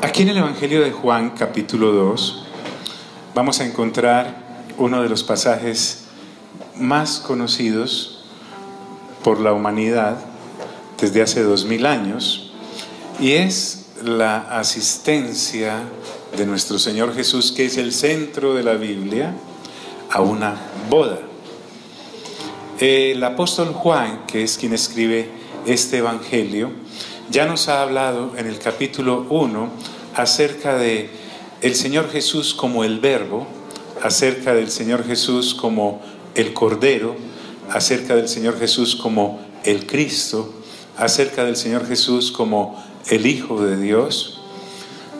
Aquí en el Evangelio de Juan, capítulo 2, vamos a encontrar uno de los pasajes más conocidos por la humanidad desde hace 2000 años, y es la asistencia de nuestro Señor Jesús, que es el centro de la Biblia, a una boda. El apóstol Juan, que es quien escribe este Evangelio, ya nos ha hablado en el capítulo 1 acerca de el Señor Jesús como el Verbo, acerca del Señor Jesús como el Cordero, acerca del Señor Jesús como el Cristo, acerca del Señor Jesús como el Hijo de Dios.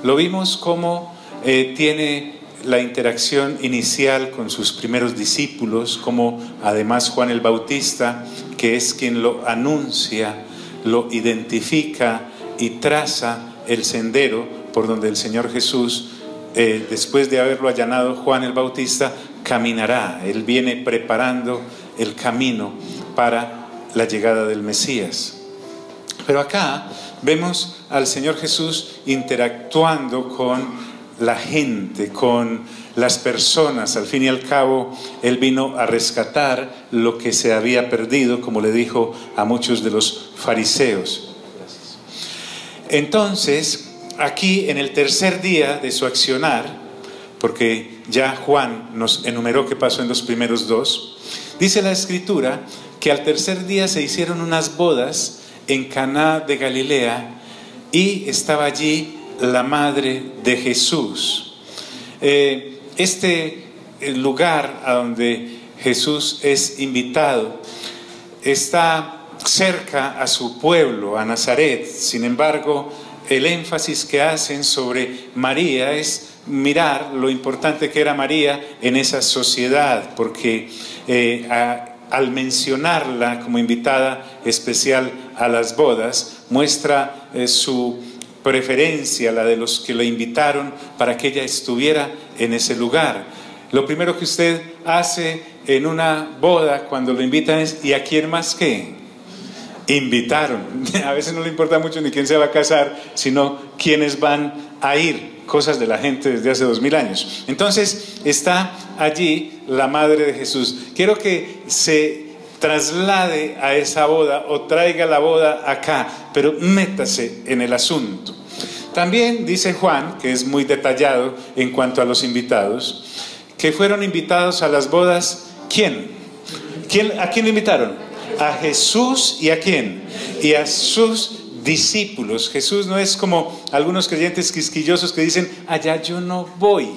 Lo vimos como tiene la interacción inicial con sus primeros discípulos, como además Juan el Bautista, que es quien lo anuncia, lo identifica y traza el sendero por donde el Señor Jesús, después de haberlo allanado Juan el Bautista, caminará. Él viene preparando el camino para la llegada del Mesías. Pero acá vemos al Señor Jesús interactuando con la gente, con las personas. Al fin y al cabo, Él vino a rescatar lo que se había perdido, como le dijo a muchos de los fariseos. Entonces, aquí en el tercer día de su accionar, porque ya Juan nos enumeró qué pasó en los primeros dos, dice la Escritura que al tercer día se hicieron unas bodas en Caná de Galilea y estaba allí la madre de Jesús. Este lugar a donde Jesús es invitado está cerca a su pueblo, a Nazaret. Sin embargo, el énfasis que hacen sobre María es mirar lo importante que era María en esa sociedad, porque al mencionarla como invitada especial a las bodas, muestra su preferencia, la de los que la invitaron, para que ella estuviera en ese lugar. Lo primero que usted hace en una boda cuando lo invitan es: ¿y a quién más qué? Invitaron. A veces no le importa mucho ni quién se va a casar, sino quiénes van a ir. Cosas de la gente desde hace 2000 años. Entonces está allí la madre de Jesús. Quiero que se traslade a esa boda o traiga la boda acá, pero métase en el asunto. También dice Juan, que es muy detallado en cuanto a los invitados, que fueron invitados a las bodas. ¿Quién? ¿A quién le invitaron? A Jesús. ¿Y a quién? Y a sus discípulos. Jesús no es como algunos creyentes quisquillosos que dicen: allá yo no voy.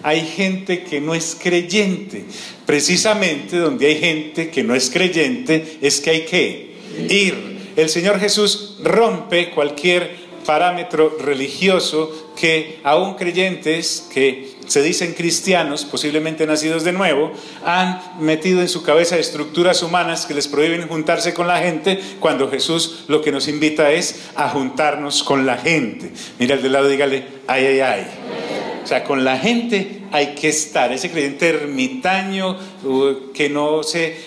Hay gente que no es creyente. Precisamente donde hay gente que no es creyente es que hay que ir. El Señor Jesús rompe cualquier parámetro religioso que aún creyentes que se dicen cristianos, posiblemente nacidos de nuevo, han metido en su cabeza estructuras humanas que les prohíben juntarse con la gente, cuando Jesús lo que nos invita es a juntarnos con la gente. Mira al de lado, dígale: ay, ay, ay. O sea, con la gente hay que estar. Ese creyente ermitaño que no se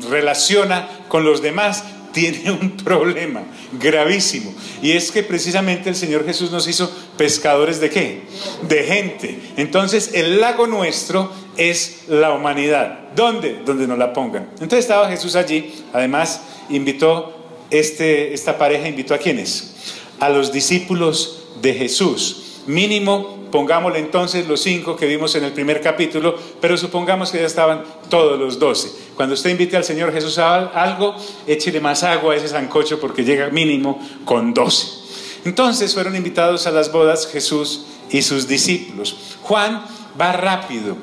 relaciona con los demás tiene un problema gravísimo, y es que precisamente el Señor Jesús nos hizo pescadores ¿de qué? De gente. Entonces el lago nuestro es la humanidad. ¿Dónde? Donde nos la pongan. Entonces estaba Jesús allí. Además invitó, esta pareja invitó ¿a quiénes? A los discípulos de Jesús. Mínimo, pongámosle entonces los 5 que vimos en el primer capítulo, pero supongamos que ya estaban todos los 12. Cuando usted invite al Señor Jesús a algo, échele más agua a ese sancocho, porque llega mínimo con 12. Entonces fueron invitados a las bodas Jesús y sus discípulos. Juan va rápido.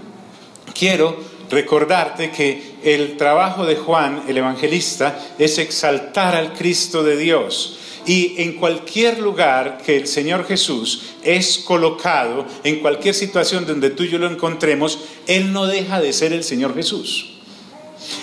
Quiero recordarte que el trabajo de Juan, el evangelista, es exaltar al Cristo de Dios. Y en cualquier lugar que el Señor Jesús es colocado, en cualquier situación donde tú y yo lo encontremos, Él no deja de ser el Señor Jesús.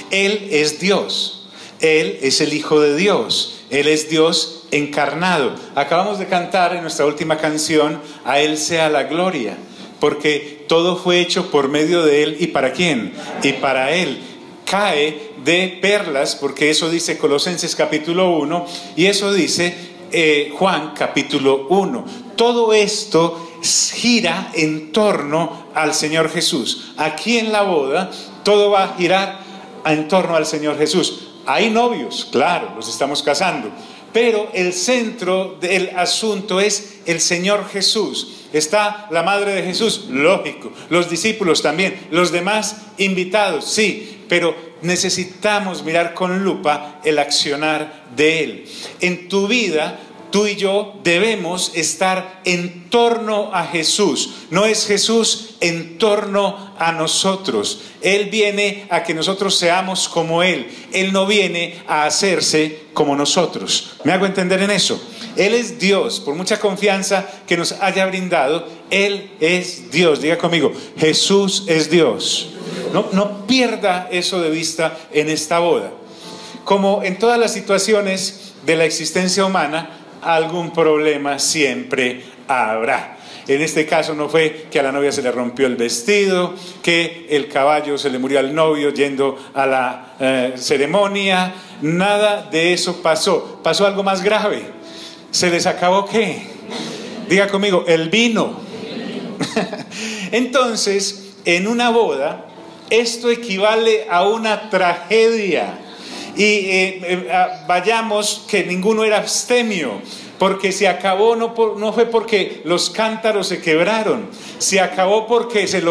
Él es Dios, Él es el Hijo de Dios, Él es Dios encarnado. Acabamos de cantar en nuestra última canción: a Él sea la gloria, porque todo fue hecho por medio de Él. ¿Y para quién? Y para Él. Cae de perlas, porque eso dice Colosenses capítulo 1, y eso dice Juan capítulo 1. Todo esto gira en torno al Señor Jesús. Aquí en la boda todo va a girar en torno al Señor Jesús. Hay novios, claro, los estamos casando, pero el centro del asunto es el Señor Jesús. Está la madre de Jesús, lógico, los discípulos también, los demás invitados, sí, pero necesitamos mirar con lupa el accionar de Él. En tu vida, tú y yo debemos estar en torno a Jesús. No es Jesús en torno a nosotros. Él viene a que nosotros seamos como Él. Él no viene a hacerse como nosotros. ¿Me hago entender en eso? Él es Dios, por mucha confianza que nos haya brindado, Él es Dios. Diga conmigo, Jesús es Dios. No pierda eso de vista en esta boda. Como en todas las situaciones de la existencia humana, algún problema siempre habrá. En este caso no fue que a la novia se le rompió el vestido, que el caballo se le murió al novio yendo a la ceremonia. Nada de eso pasó. Pasó algo más grave. ¿Se les acabó qué? Diga conmigo, el vino. Entonces, en una boda, esto equivale a una tragedia. Y vayamos que ninguno era abstemio, porque se acabó no fue porque los cántaros se quebraron, se acabó porque se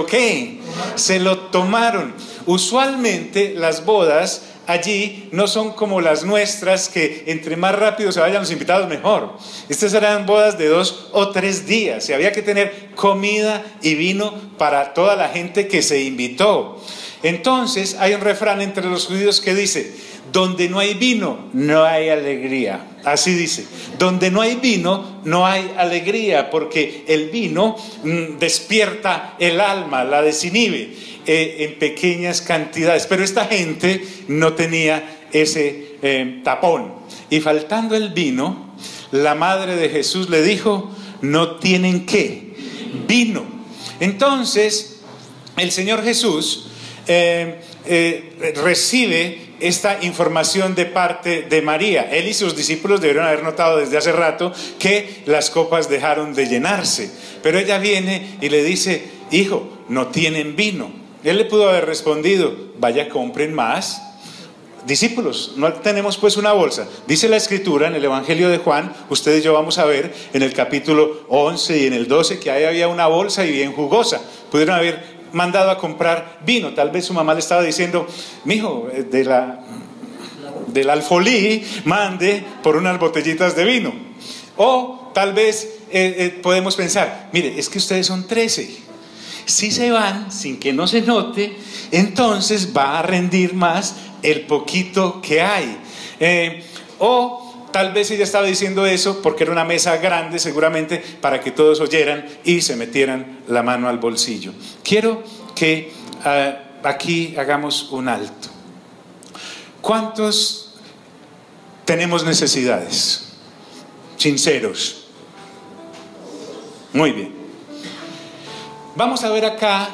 lo tomaron. Usualmente las bodas allí no son como las nuestras, que entre más rápido se vayan los invitados mejor. Estas eran bodas de 2 o 3 días y había que tener comida y vino para toda la gente que se invitó. Entonces hay un refrán entre los judíos que dice: donde no hay vino, no hay alegría. Así dice, donde no hay vino, no hay alegría, porque el vino despierta el alma, la desinhibe en pequeñas cantidades. Pero esta gente no tenía ese tapón. Y faltando el vino, la madre de Jesús le dijo: no tienen ¿qué? Vino. Entonces, el Señor Jesús recibe esta información de parte de María. Él y sus discípulos debieron haber notado desde hace rato que las copas dejaron de llenarse, pero ella viene y le dice: hijo, no tienen vino. Él le pudo haber respondido: vaya, compren más. Discípulos, no tenemos pues una bolsa. Dice la Escritura en el Evangelio de Juan, ustedes y yo vamos a ver en el capítulo 11 y en el 12 que ahí había una bolsa y bien jugosa. Pudieron haber mandado a comprar vino. Tal vez su mamá le estaba diciendo: mijo, del alfolí mande por unas botellitas de vino. O tal vez podemos pensar: mire, es que ustedes son 13. Si se van sin que no se note, entonces va a rendir más el poquito que hay. O tal vez ella estaba diciendo eso porque era una mesa grande, seguramente, para que todos oyeran y se metieran la mano al bolsillo. Quiero que aquí hagamos un alto. ¿Cuántos tenemos necesidades? Sinceros. Muy bien. Vamos a ver acá,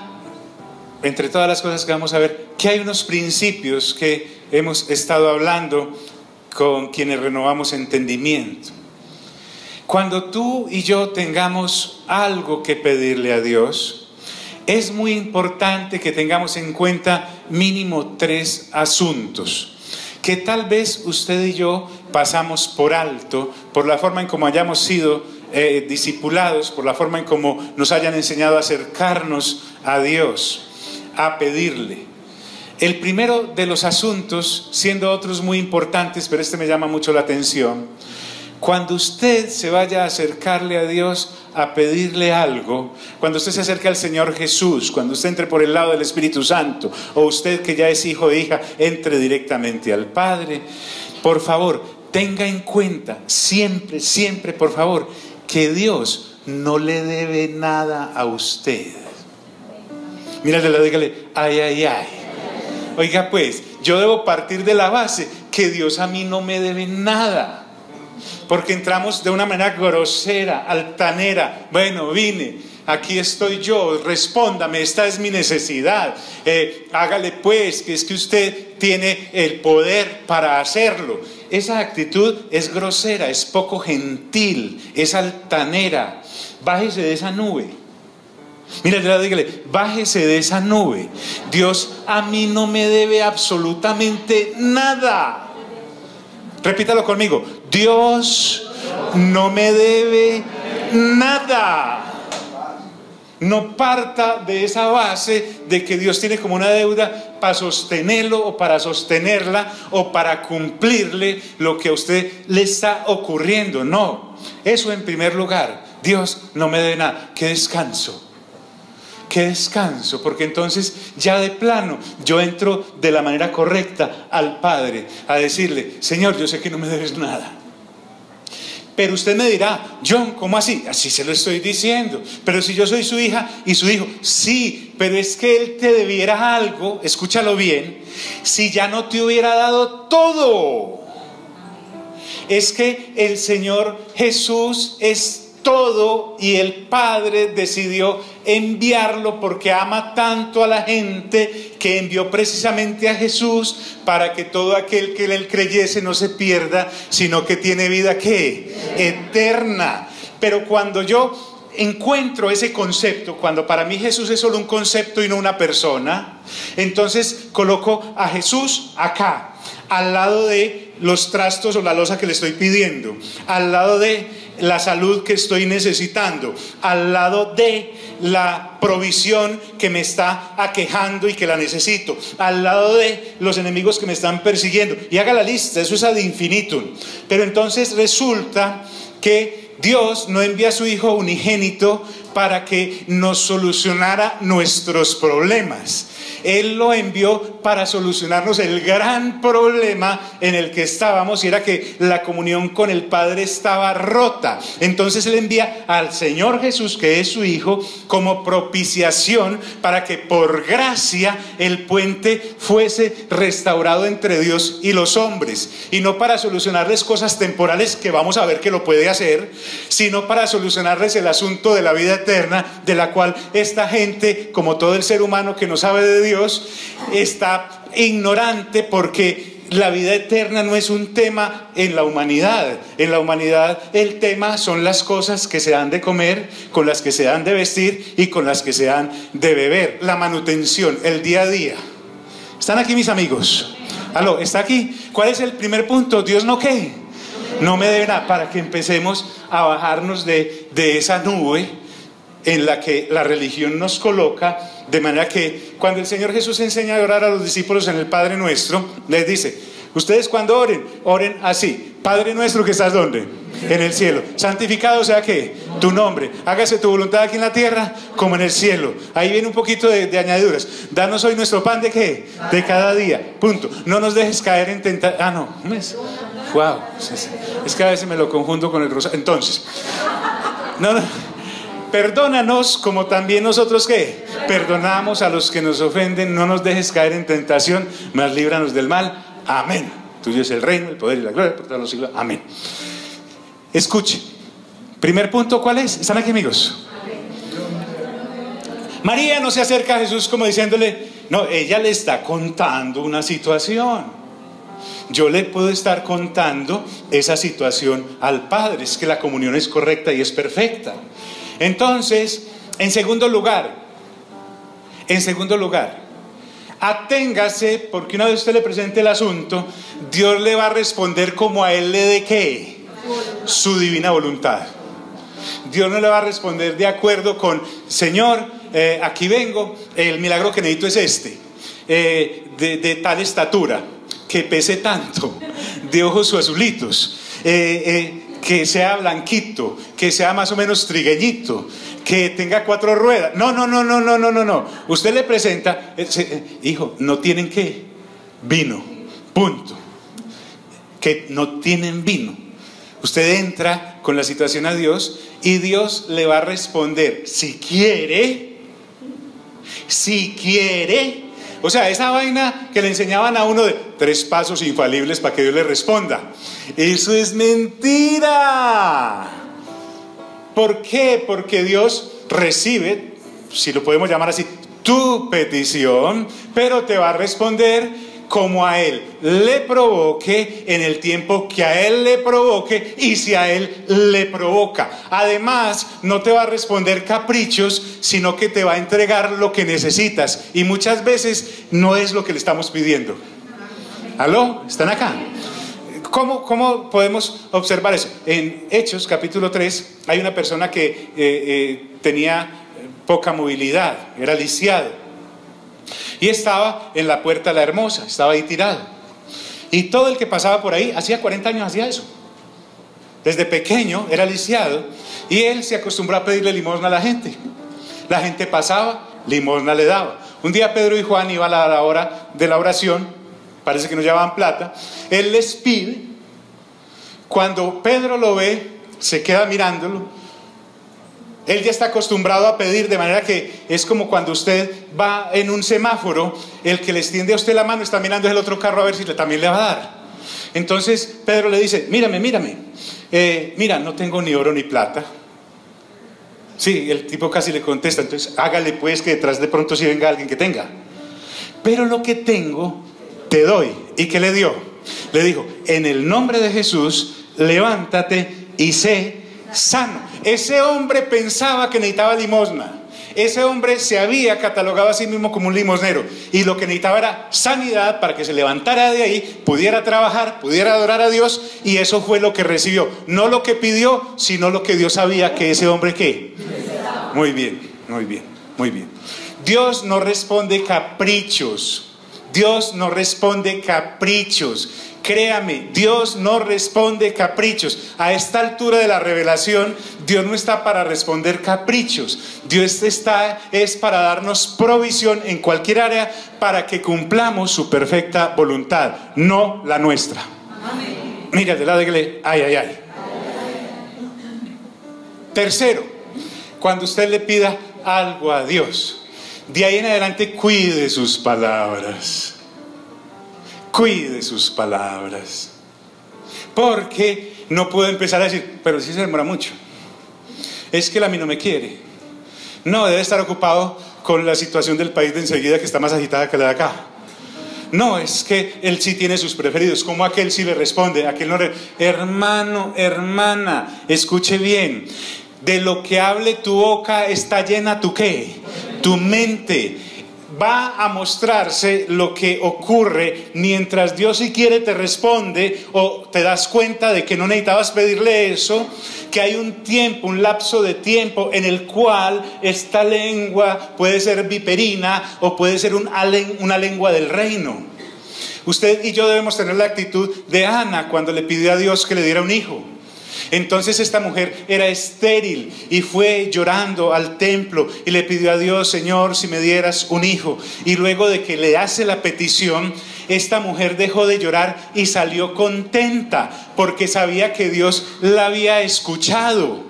entre todas las cosas que vamos a ver, que hay unos principios que hemos estado hablando con quienes renovamos entendimiento. Cuando tú y yo tengamos algo que pedirle a Dios, es muy importante que tengamos en cuenta mínimo 3 asuntos que tal vez usted y yo pasamos por alto, por la forma en cómo hayamos sido discipulados, por la forma en cómo nos hayan enseñado a acercarnos a Dios, a pedirle. El primero de los asuntos, siendo otros muy importantes, pero este me llama mucho la atención: cuando usted se vaya a acercarle a Dios, a pedirle algo, cuando usted se acerque al Señor Jesús, cuando usted entre por el lado del Espíritu Santo, o usted que ya es hijo o hija, entre directamente al Padre, por favor, tenga en cuenta siempre, siempre, por favor, que Dios no le debe nada a usted. Mírale, dígale: ay, ay, ay. Oiga pues, yo debo partir de la base que Dios a mí no me debe nada, porque entramos de una manera grosera, altanera. Bueno, vine, aquí estoy yo, respóndame, esta es mi necesidad, hágale pues, que es que usted tiene el poder para hacerlo. Esa actitud es grosera, es poco gentil, es altanera. Bájese de esa nube. Mira, dígale, bájese de esa nube. Dios a mí no me debe absolutamente nada. Repítalo conmigo. Dios no me debe nada. No parta de esa base de que Dios tiene como una deuda para sostenerlo o para sostenerla o para cumplirle lo que a usted le está ocurriendo. No, eso en primer lugar. Dios no me debe nada. ¡Qué descanso! ¡Qué descanso! Porque entonces ya de plano yo entro de la manera correcta al Padre a decirle: Señor, yo sé que no me debes nada. Pero usted me dirá: John, ¿cómo así? Así se lo estoy diciendo. Pero si yo soy su hija y su hijo, sí, pero es que él te debiera algo, escúchalo bien, si ya no te hubiera dado todo. Es que el Señor Jesús es todo y el Padre decidió enviarlo porque ama tanto a la gente que envió precisamente a Jesús para que todo aquel que en él creyese no se pierda, sino que tiene vida ¿qué? Eterna. Pero cuando yo encuentro ese concepto, cuando para mí Jesús es solo un concepto y no una persona, entonces coloco a Jesús acá, al lado de los trastos o la loza que le estoy pidiendo, al lado de la salud que estoy necesitando, al lado de la provisión que me está aquejando y que la necesito, al lado de los enemigos que me están persiguiendo. Y haga la lista, eso es ad infinitum. Pero entonces resulta que Dios no envía a su Hijo unigénito para que nos solucionara nuestros problemas. Él lo envió para solucionarnos el gran problema en el que estábamos, y era que la comunión con el Padre estaba rota. Entonces Él envía al Señor Jesús, que es su Hijo, como propiciación para que por gracia el puente fuese restaurado entre Dios y los hombres, y no para solucionarles cosas temporales, que vamos a ver que lo puede hacer, sino para solucionarles el asunto de la vida eterna, de la cual esta gente, como todo el ser humano que no sabe de Dios, está ignorante, porque la vida eterna no es un tema en la humanidad. En la humanidad el tema son las cosas que se han de comer, con las que se han de vestir y con las que se han de beber. La manutención, el día a día. ¿Están aquí mis amigos? ¿Aló? ¿Está aquí? ¿Cuál es el primer punto? Dios no ¿qué? No me debe nada, para que empecemos a bajarnos de esa nube en la que la religión nos coloca, de manera que cuando el Señor Jesús enseña a orar a los discípulos en el Padre Nuestro, les dice: ustedes cuando oren, oren así: Padre nuestro que estás ¿dónde? En el cielo, santificado sea ¿qué? Tu nombre, hágase tu voluntad aquí en la tierra como en el cielo. Ahí viene un poquito de añadiduras. Danos hoy nuestro pan de ¿qué? De cada día, punto. No nos dejes caer en tentación. No, wow, es que a veces me lo confundo con el rosario. Entonces, no. Perdónanos como también nosotros ¿qué? Perdonamos a los que nos ofenden. No nos dejes caer en tentación, mas líbranos del mal. Amén. Tuyo es el reino, el poder y la gloria por todos los siglos. Amén. Escuche. Primer punto, ¿cuál es? ¿Están aquí, amigos? María no se acerca a Jesús como diciéndole, no, ella le está contando una situación. Yo le puedo estar contando esa situación al Padre. Es que la comunión es correcta y es perfecta. Entonces, en segundo lugar, aténgase, porque una vez usted le presente el asunto, Dios le va a responder como a él le dé ¿qué? Su divina voluntad. Dios no le va a responder de acuerdo con: Señor, aquí vengo, el milagro que necesito es este, de tal estatura, que pese tanto, de ojos azulitos, que sea blanquito, que sea más o menos trigueñito, que tenga 4 ruedas. No. Usted le presenta, hijo, no tienen ¿qué? Vino, punto. Que no tienen vino. Usted entra con la situación a Dios y Dios le va a responder si quiere. O sea, esa vaina que le enseñaban a uno de 3 pasos infalibles para que Dios le responda, eso es mentira. ¿Por qué? Porque Dios recibe, si lo podemos llamar así, tu petición, pero te va a responder como a Él le provoque, en el tiempo que a Él le provoque y si a Él le provoca. Además, no te va a responder caprichos, sino que te va a entregar lo que necesitas. Y muchas veces no es lo que le estamos pidiendo. ¿Aló? ¿Están acá? ¿Cómo podemos observar eso? En Hechos capítulo 3 hay una persona que tenía poca movilidad, era lisiado. Y estaba en la puerta La Hermosa, estaba ahí tirado. Y todo el que pasaba por ahí, hacía 40 años hacía eso. Desde pequeño era lisiado y él se acostumbró a pedirle limosna a la gente. La gente pasaba, limosna le daba. Un día Pedro y Juan iban a la hora de la oración, parece que no llevaban plata. Él les pide, cuando Pedro lo ve, se queda mirándolo. Él ya está acostumbrado a pedir, de manera que es como cuando usted va en un semáforo, el que le extiende a usted la mano está mirando el otro carro a ver si también le va a dar. Entonces Pedro le dice, mírame, mira, no tengo ni oro ni plata. Sí, el tipo casi le contesta, entonces hágale pues que detrás de pronto si venga alguien que tenga. Pero lo que tengo te doy. ¿Y qué le dio? Le dijo, en el nombre de Jesús, levántate y sé sano. Ese hombre pensaba que necesitaba limosna. Ese hombre se había catalogado a sí mismo como un limosnero y lo que necesitaba era sanidad para que se levantara de ahí, pudiera trabajar, pudiera adorar a Dios, y eso fue lo que recibió. No lo que pidió, sino lo que Dios sabía que ese hombre ¿qué? Muy bien. Dios no responde caprichos. Dios no responde caprichos. Créame, Dios no responde caprichos. A esta altura de la revelación, Dios no está para responder caprichos. Dios es para darnos provisión en cualquier área para que cumplamos su perfecta voluntad, no la nuestra. Amén. Mira, de la de ay. Tercero, cuando usted le pida algo a Dios, de ahí en adelante cuide sus palabras. Cuide sus palabras, porque no puedo empezar a decir, pero si se demora mucho, es que él a mí no me quiere. No, debe estar ocupado con la situación del país de enseguida, que está más agitada que la de acá. No, es que él sí tiene sus preferidos. Como aquel sí le responde, aquel no le... Hermano, hermana, escuche bien. De lo que hable tu boca está llena tu ¿qué? Tu mente. Va a mostrarse lo que ocurre mientras Dios si quiere te responde, o te das cuenta de que no necesitabas pedirle eso, que hay un tiempo, un lapso de tiempo en el cual esta lengua puede ser viperina o puede ser una lengua del reino. Usted y yo debemos tener la actitud de Ana cuando le pidió a Dios que le diera un hijo. Entonces esta mujer era estéril y fue llorando al templo y le pidió a Dios, Señor, si me dieras un hijo. Y luego de que le hace la petición, esta mujer dejó de llorar y salió contenta porque sabía que Dios la había escuchado.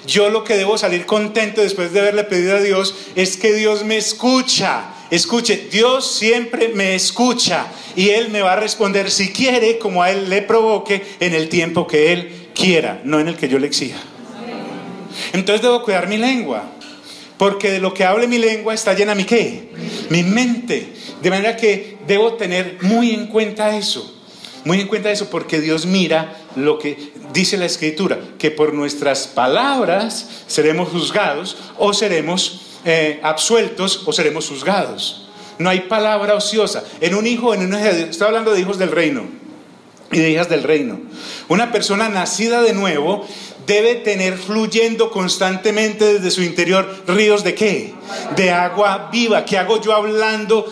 Yo lo que debo salir contento después de haberle pedido a Dios es que Dios me escucha. Escuche, Dios siempre me escucha y Él me va a responder si quiere, como a Él le provoque, en el tiempo que Él quiera, no en el que yo le exija. Entonces debo cuidar mi lengua, porque de lo que hable mi lengua está llena mi ¿qué? Mi mente. De manera que debo tener muy en cuenta eso. Muy en cuenta eso, porque Dios mira lo que dice la Escritura, que por nuestras palabras seremos juzgados o seremos absueltos o seremos juzgados. No hay palabra ociosa. En un hijo, estoy hablando de hijos del reino y de hijas del reino. Una persona nacida de nuevo debe tener fluyendo constantemente desde su interior ríos de ¿qué? De agua viva. ¿Qué hago yo hablando?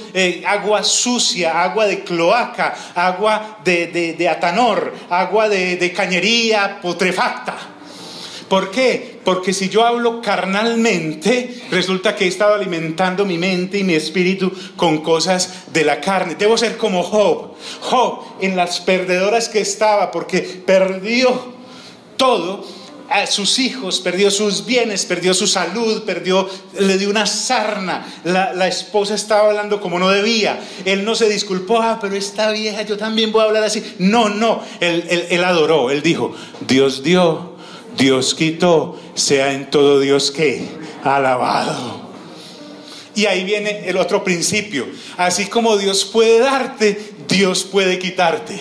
Agua sucia, agua de cloaca, agua de atanor, agua de cañería putrefacta. ¿Por qué? Porque si yo hablo carnalmente, resulta que he estado alimentando mi mente y mi espíritu con cosas de la carne. Debo ser como Job. Job, en las perdedoras que estaba, porque perdió todo, a sus hijos, perdió sus bienes, perdió su salud, le dio una sarna. La esposa estaba hablando como no debía. Él no se disculpó, pero esta vieja, yo también voy a hablar así. No, él adoró, él dijo, Dios dio, Dios quitó, sea en todo Dios que alabado. Y ahí viene el otro principio. Así como Dios puede darte, Dios puede quitarte.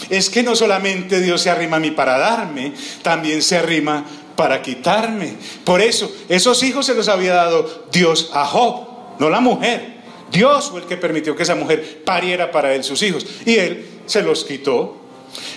Es que no solamente Dios se arrima a mí para darme, también se arrima para quitarme. Por eso, esos hijos se los había dado Dios a Job, no la mujer. Dios fue el que permitió que esa mujer pariera para él sus hijos, y él se los quitó.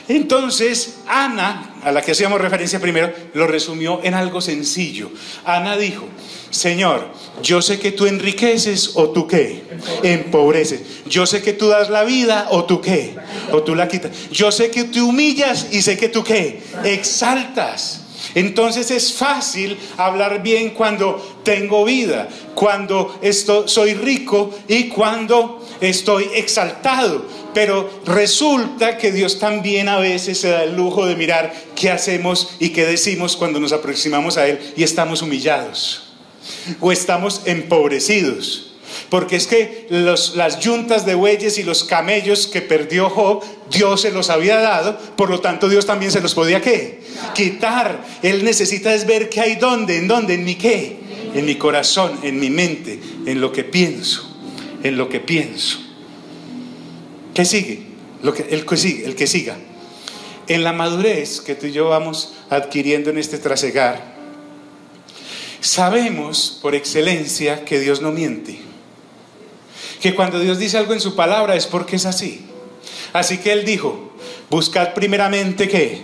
Entonces Ana, a la que hacíamos referencia primero, lo resumió en algo sencillo. Ana dijo: Señor, yo sé que tú enriqueces o tú qué, empobreces. Yo sé que tú das la vida o tú qué, o tú la quitas. Yo sé que tú humillas y sé que tú qué, exaltas. Entonces es fácil hablar bien cuando tengo vida, cuando soy rico y cuando estoy exaltado. Pero resulta que Dios también a veces se da el lujo de mirar qué hacemos y qué decimos cuando nos aproximamos a Él y estamos humillados o estamos empobrecidos. Porque es que las yuntas de bueyes y los camellos que perdió Job, Dios se los había dado, por lo tanto Dios también se los podía ¿qué? Quitar. Él necesita es ver qué hay dónde, en dónde, en mi qué, en mi corazón, en mi mente, en lo que pienso, en lo que pienso. ¿Qué sigue? El que siga. En la madurez que tú y yo vamos adquiriendo en este trasegar, sabemos por excelencia que Dios no miente. Que cuando Dios dice algo en su palabra es porque es así. Así que Él dijo: buscad primeramente ¿qué?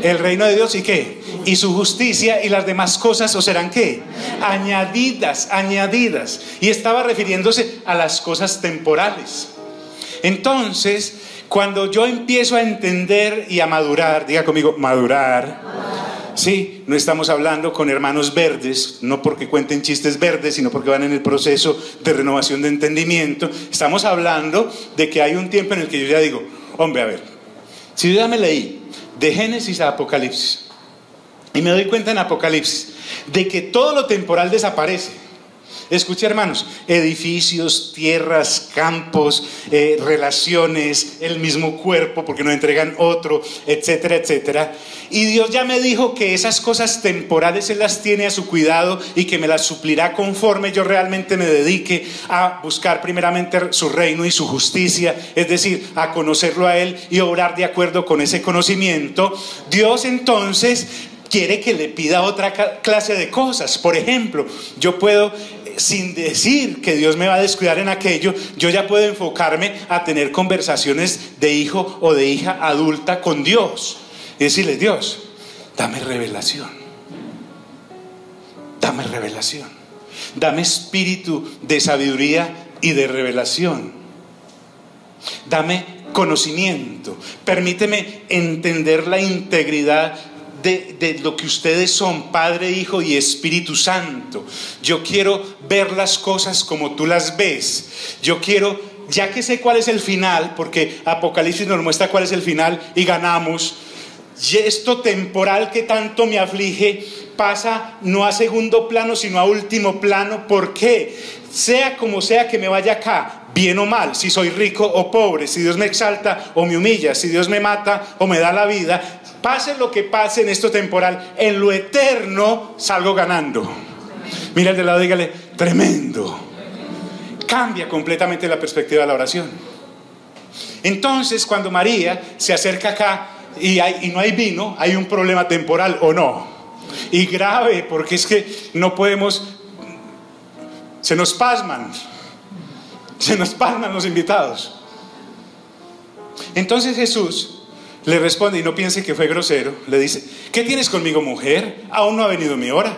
El reino de Dios y ¿qué? Y su justicia, y las demás cosas os serán ¿qué? Añadidas. Y estaba refiriéndose a las cosas temporales. Entonces, cuando yo empiezo a entender y a madurar, diga conmigo, madurar. Sí, no estamos hablando con hermanos verdes, no porque cuenten chistes verdes, sino porque van en el proceso de renovación de entendimiento. Estamos hablando de que hay un tiempo en el que yo ya digo: hombre, a ver, si yo ya me leí de Génesis a Apocalipsis y me doy cuenta en Apocalipsis de que todo lo temporal desaparece. Escuche, hermanos, edificios, tierras, campos, relaciones, el mismo cuerpo porque nos entregan otro, etcétera, etcétera. Y Dios ya me dijo que esas cosas temporales Él las tiene a su cuidado y que me las suplirá conforme yo realmente me dedique a buscar primeramente su reino y su justicia, es decir, a conocerlo a Él y obrar de acuerdo con ese conocimiento. Dios entonces quiere que le pida otra clase de cosas. Por ejemplo, yo puedo, sin decir que Dios me va a descuidar en aquello, yo ya puedo enfocarme a tener conversaciones de hijo o de hija adulta con Dios y decirle: Dios, dame revelación, dame espíritu de sabiduría y de revelación, dame conocimiento, permíteme entender la integridad de lo que ustedes son, Padre, Hijo y Espíritu Santo. Yo quiero ver las cosas como tú las ves. Yo quiero, ya que sé cuál es el final, porque Apocalipsis nos muestra cuál es el final y ganamos, esto temporal que tanto me aflige pasa no a segundo plano sino a último plano. ¿Por qué? Sea como sea que me vaya acá, bien o mal, si soy rico o pobre, si Dios me exalta o me humilla, si Dios me mata o me da la vida, pase lo que pase en esto temporal, en lo eterno salgo ganando. Mira al de lado, dígale: tremendo. Cambia completamente la perspectiva de la oración. Entonces, cuando María se acerca acá y no hay vino, hay un problema temporal, ¿o no? Y grave, porque es que no podemos, se nos pasman los invitados. Entonces Jesús le responde, y no piense que fue grosero, le dice: ¿qué tienes conmigo, mujer? Aún no ha venido mi hora.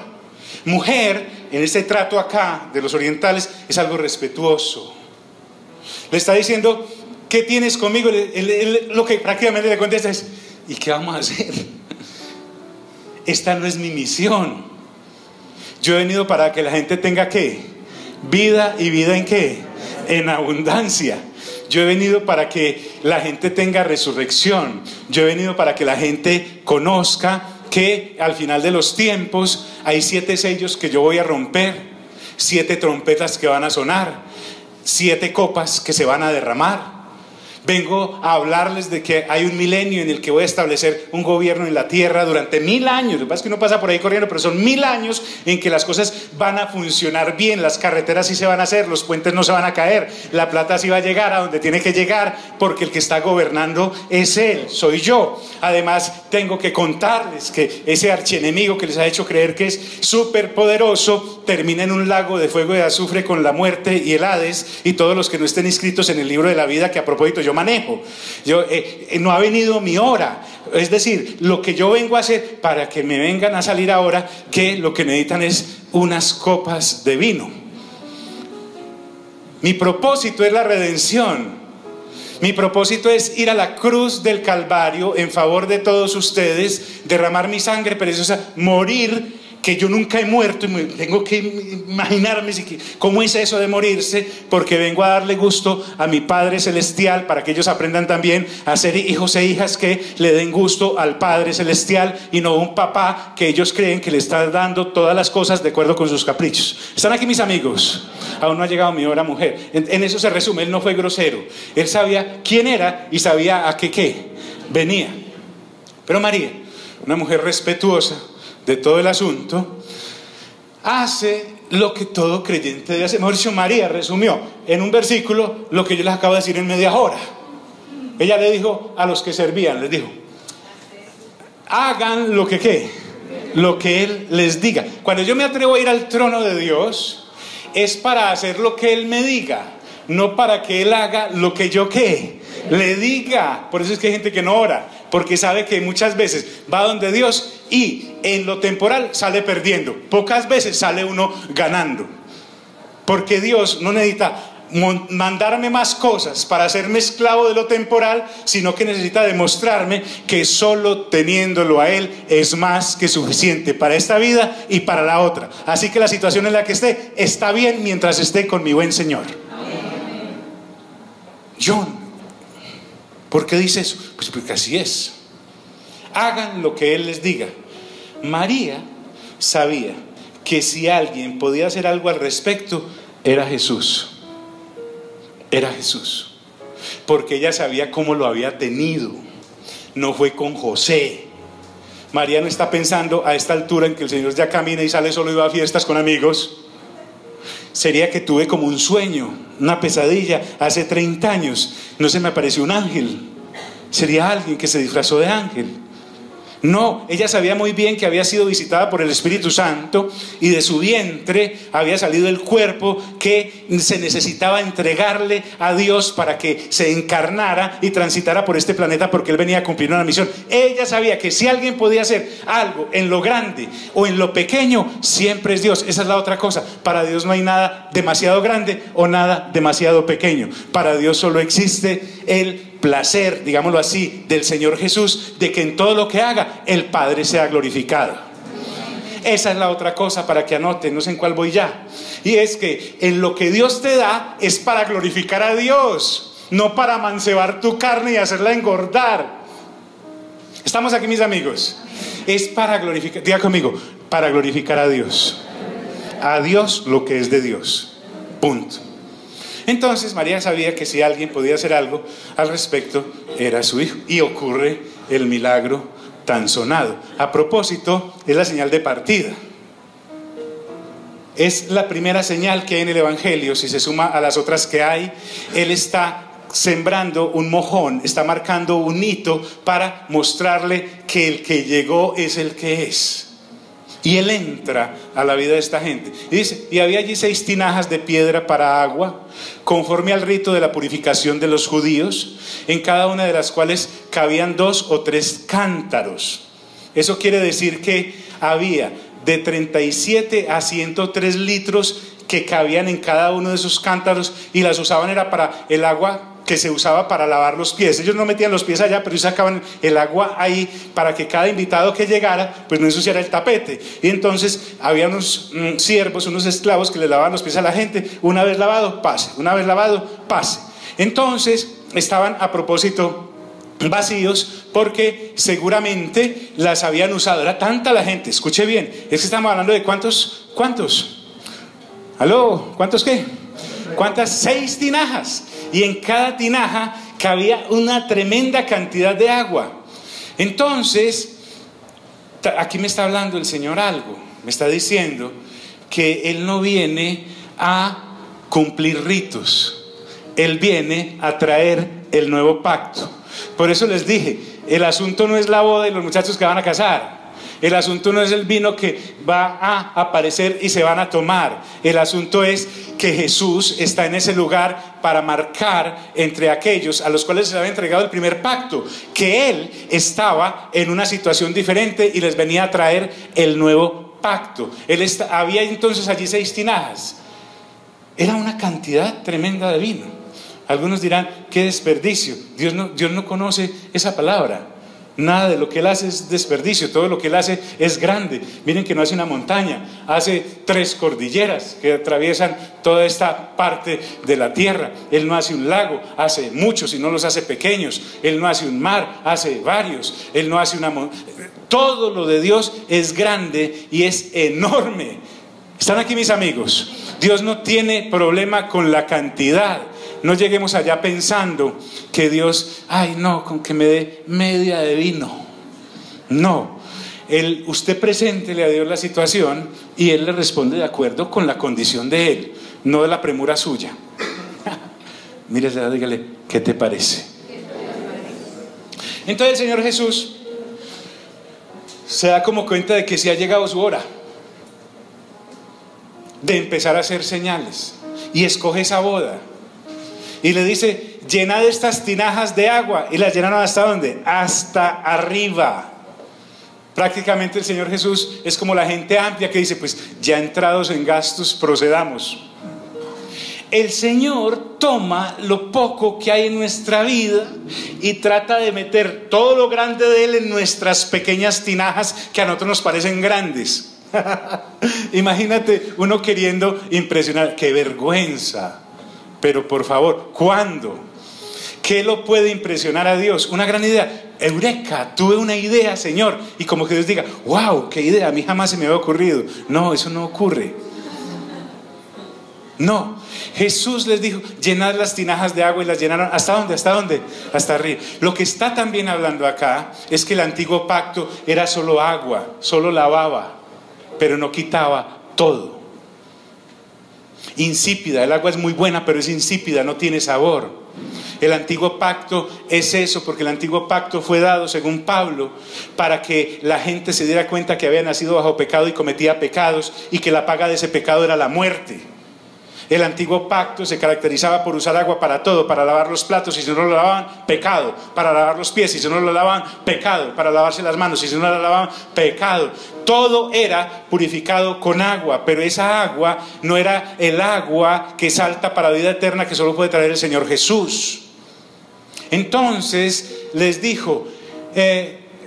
Mujer, en este trato acá de los orientales, es algo respetuoso. Le está diciendo: ¿qué tienes conmigo? Lo que prácticamente le contesta es: ¿y qué vamos a hacer? Esta no es mi misión. Yo he venido para que la gente tenga ¿qué? Vida, y vida ¿en qué? En abundancia. Yo he venido para que la gente tenga resurrección. Yo he venido para que la gente conozca que al final de los tiempos hay 7 sellos que yo voy a romper, 7 trompetas que van a sonar, 7 copas que se van a derramar. Vengo a hablarles de que hay un milenio en el que voy a establecer un gobierno en la tierra durante 1000 años. Lo que pasa es que uno pasa por ahí corriendo, pero son 1000 años en que las cosas van a funcionar bien. Las carreteras sí se van a hacer, los puentes no se van a caer, la plata sí va a llegar a donde tiene que llegar, porque el que está gobernando es Él, soy yo. Además, tengo que contarles que ese archienemigo que les ha hecho creer que es súper poderoso termina en un lago de fuego y de azufre con la muerte y el Hades y todos los que no estén inscritos en el libro de la vida, que a propósito yo manejo. No ha venido mi hora, es decir, lo que yo vengo a hacer para que me vengan a salir ahora, que lo que necesitan es unas copas de vino. Mi propósito es la redención. Mi propósito es ir a la cruz del Calvario en favor de todos ustedes, derramar mi sangre preciosa, morir, que yo nunca he muerto y tengo que imaginarme cómo es eso de morirse, porque vengo a darle gusto a mi Padre Celestial, para que ellos aprendan también a ser hijos e hijas que le den gusto al Padre Celestial y no un papá que ellos creen que le está dando todas las cosas de acuerdo con sus caprichos. ¿Están aquí mis amigos? Aún no ha llegado mi hora, mujer. En eso se resume, él no fue grosero, él sabía quién era y sabía a qué venía. Pero María, una mujer respetuosa de todo el asunto, hace lo que todo creyente debe hacer. Mejor dicho, María resumió en un versículo lo que yo les acabo de decir en media hora. Ella le dijo a los que servían, les dijo: hagan lo que lo que Él les diga. Cuando yo me atrevo a ir al trono de Dios, es para hacer lo que Él me diga, no para que Él haga lo que yo le diga. Por eso es que hay gente que no ora, porque sabe que muchas veces va donde Dios y en lo temporal sale perdiendo, pocas veces sale uno ganando, porque Dios no necesita mandarme más cosas para hacerme esclavo de lo temporal, sino que necesita demostrarme que solo teniéndolo a Él es más que suficiente para esta vida y para la otra. Así que la situación en la que esté está bien mientras esté con mi buen Señor. John, ¿por qué dice eso? Pues porque así es. Hagan lo que Él les diga. María sabía que si alguien podía hacer algo al respecto, era Jesús. Era Jesús. Porque ella sabía cómo lo había tenido. No fue con José. María no está pensando a esta altura en que el Señor ya camina y sale solo y va a fiestas con amigos. Sería que tuve como un sueño, una pesadilla. Hace 30 años no se me apareció un ángel. Sería alguien que se disfrazó de ángel. No, ella sabía muy bien que había sido visitada por el Espíritu Santo y de su vientre había salido el cuerpo que se necesitaba entregarle a Dios para que se encarnara y transitara por este planeta, porque Él venía a cumplir una misión. Ella sabía que si alguien podía hacer algo en lo grande o en lo pequeño, siempre es Dios. Esa es la otra cosa. Para Dios no hay nada demasiado grande o nada demasiado pequeño. Para Dios solo existe el placer, digámoslo así, del Señor Jesús, de que en todo lo que haga el Padre sea glorificado. Esa es la otra cosa, para que anoten, no sé en cuál voy ya. Y es que en lo que Dios te da es para glorificar a Dios, no para mancebar tu carne y hacerla engordar. ¿Estamos aquí, mis amigos? Es para glorificar, diga conmigo, para glorificar a Dios. A Dios lo que es de Dios. Punto. Entonces María sabía que si alguien podía hacer algo al respecto, era su hijo. Y ocurre el milagro tan sonado. A propósito, es la señal de partida. Es la primera señal que hay en el Evangelio, si se suma a las otras que hay. Él está sembrando un mojón, está marcando un hito para mostrarle que el que llegó es el que es. Y Él entra a la vida de esta gente. Y dice: y había allí 6 tinajas de piedra para agua, conforme al rito de la purificación de los judíos, en cada una de las cuales cabían 2 o 3 cántaros. Eso quiere decir que había de 37 a 103 litros que cabían en cada uno de esos cántaros, y las usaban era para el agua que se usaba para lavar los pies. Ellos no metían los pies allá, pero ellos sacaban el agua ahí para que cada invitado que llegara pues no ensuciara el tapete. Y entonces había unos siervos, unos esclavos que le lavaban los pies a la gente. Una vez lavado, pase. Una vez lavado, pase. Entonces estaban, a propósito, vacíos, porque seguramente las habían usado. Era tanta la gente, escuche bien, es que estamos hablando de ¿cuántos? ¿Aló? ¿Cuántos qué? ¿Cuántas? 6 tinajas. Y en cada tinaja que había una tremenda cantidad de agua. Entonces, aquí me está hablando el Señor algo, me está diciendo que Él no viene a cumplir ritos, Él viene a traer el nuevo pacto. Por eso les dije, el asunto no es la boda y los muchachos que van a casar. El asunto no es el vino que va a aparecer y se van a tomar. El asunto es que Jesús está en ese lugar para marcar entre aquellos a los cuales se les había entregado el primer pacto, que Él estaba en una situación diferente y les venía a traer el nuevo pacto. Había entonces allí 6 tinajas. Era una cantidad tremenda de vino. Algunos dirán, qué desperdicio. Dios no conoce esa palabra. Nada de lo que Él hace es desperdicio, todo lo que Él hace es grande. Miren que no hace una montaña, hace 3 cordilleras que atraviesan toda esta parte de la tierra. Él no hace un lago, hace muchos y no los hace pequeños. Él no hace un mar, hace varios. Él no hace una montaña. Todo lo de Dios es grande y es enorme. ¿Están aquí mis amigos? Dios no tiene problema con la cantidad. No lleguemos allá pensando que Dios, ay no, con que me dé media de vino. No, usted preséntele a Dios la situación y Él le responde de acuerdo con la condición de Él, no de la premura suya. Mírese, dígale, ¿qué te parece? Entonces el Señor Jesús se da como cuenta de que sí ha llegado su hora de empezar a hacer señales y escoge esa boda. Y le dice, llenad estas tinajas de agua. Y las llenaron ¿hasta dónde? Hasta arriba. Prácticamente el Señor Jesús es como la gente amplia que dice, pues ya entrados en gastos, procedamos. El Señor toma lo poco que hay en nuestra vida y trata de meter todo lo grande de Él en nuestras pequeñas tinajas que a nosotros nos parecen grandes. Imagínate uno queriendo impresionar, qué vergüenza. Pero por favor, ¿cuándo? ¿Qué lo puede impresionar a Dios? Una gran idea. Eureka, tuve una idea, Señor. Y como que Dios diga, wow, qué idea, a mí jamás se me había ocurrido. No, eso no ocurre. No, Jesús les dijo, llenad las tinajas de agua y las llenaron. ¿Hasta dónde? ¿Hasta dónde? Hasta arriba. Lo que está también hablando acá es que el antiguo pacto era solo agua, solo lavaba, pero no quitaba todo. Insípida, el agua es muy buena, pero es insípida, no tiene sabor. El antiguo pacto es eso, porque el antiguo pacto fue dado, según Pablo, para que la gente se diera cuenta que había nacido bajo pecado y cometía pecados, y que la paga de ese pecado era la muerte. El antiguo pacto se caracterizaba por usar agua para todo, para lavar los platos, y si no lo lavaban, pecado; para lavar los pies, y si no lo lavaban, pecado; para lavarse las manos, y si no lo lavaban, pecado. Todo era purificado con agua, pero esa agua no era el agua que salta para vida eterna, que solo puede traer el Señor Jesús. Entonces les dijo,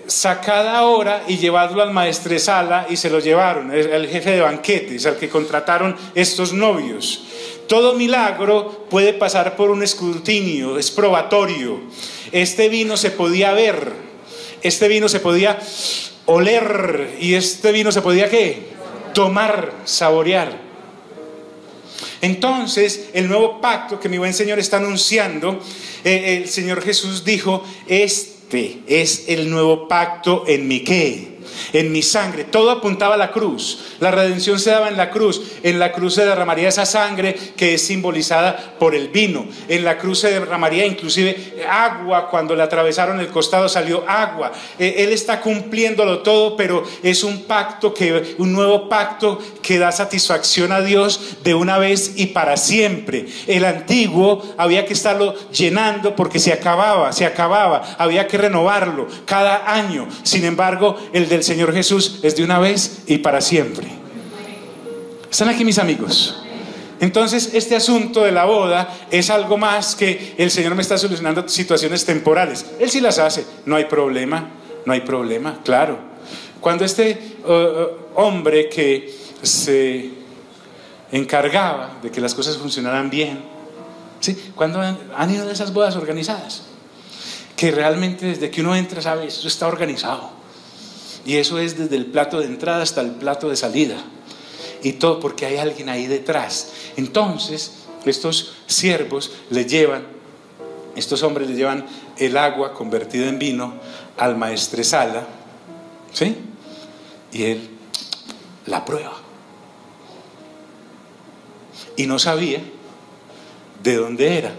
sacad ahora y llevadlo al maestresala, y se lo llevaron, el jefe de banquetes, al que contrataron estos novios. Todo milagro puede pasar por un escrutinio, es probatorio. Este vino se podía ver, este vino se podía oler, y este vino se podía ¿qué? Tomar, saborear. Entonces el nuevo pacto que mi buen Señor está anunciando, el Señor Jesús dijo, este es el nuevo pacto en mi ¿qué? En mi sangre. Todo apuntaba a la cruz. La redención se daba en la cruz. En la cruz se derramaría esa sangre que es simbolizada por el vino. En la cruz se derramaría inclusive agua. Cuando le atravesaron el costado salió agua. Él está cumpliéndolo todo, pero es un pacto, un nuevo pacto que da satisfacción a Dios de una vez y para siempre. El antiguo había que estarlo llenando porque se acababa, había que renovarlo cada año. Sin embargo, el del Señor Jesús es de una vez y para siempre. ¿Están aquí mis amigos? Entonces este asunto de la boda es algo más que el Señor me está solucionando situaciones temporales. Él sí las hace, no hay problema, claro. Cuando este hombre que se encargaba de que las cosas funcionaran bien, ¿sí? Cuando han ido de esas bodas organizadas, que realmente desde que uno entra, sabe, eso está organizado. Y eso es desde el plato de entrada hasta el plato de salida. Y todo porque hay alguien ahí detrás. Entonces, estos siervos le llevan estos hombres le llevan el agua convertida en vino al maestresala, ¿sí? Y él la prueba. Y no sabía de dónde era,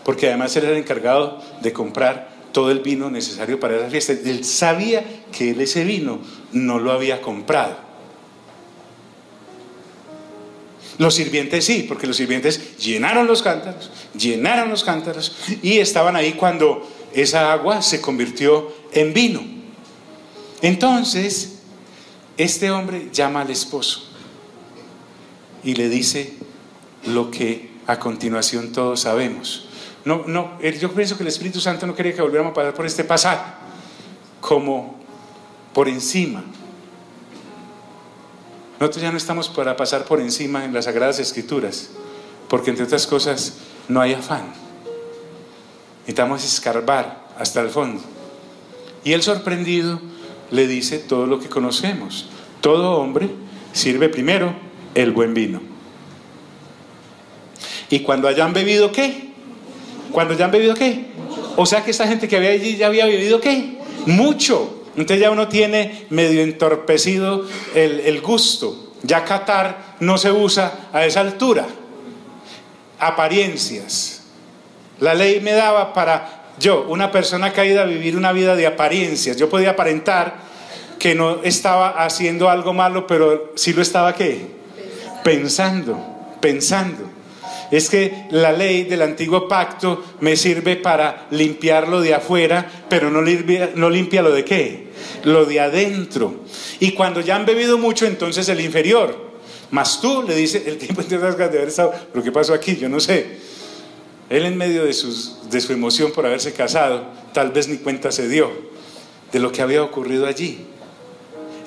porque además él era el encargado de comprar todo el vino necesario para esa fiesta. Él sabía que él ese vino no lo había comprado. Los sirvientes sí, porque los sirvientes llenaron los cántaros y estaban ahí cuando esa agua se convirtió en vino. Entonces este hombre llama al esposo y le dice lo que a continuación todos sabemos. Yo pienso que el Espíritu Santo no quería que volviéramos a pasar por este pasaje como por encima. Nosotros ya no estamos para pasar por encima en las Sagradas Escrituras, porque entre otras cosas no hay afán. Necesitamos escarbar hasta el fondo. Y él, sorprendido, le dice todo lo que conocemos: todo hombre sirve primero el buen vino, y cuando hayan bebido, ¿qué? Cuando hayan bebido, ¿qué? O sea que esta gente que había allí ya había bebido, ¿qué? Mucho. Entonces ya uno tiene medio entorpecido el gusto. Ya catar no se usa a esa altura. Apariencias. La ley me daba para yo, una persona caída, a vivir una vida de apariencias. Yo podía aparentar que no estaba haciendo algo malo, pero sí lo estaba, ¿qué? Pensando. Es que la ley del antiguo pacto me sirve para limpiar lo de afuera, pero no limpia lo de ¿qué? Lo de adentro. Y cuando ya han bebido mucho, entonces el inferior. Mas tú, le dice, el tiempo de haber estado, pero ¿qué pasó aquí? Yo no sé. Él, en medio de su emoción por haberse casado, tal vez ni cuenta se dio de lo que había ocurrido allí.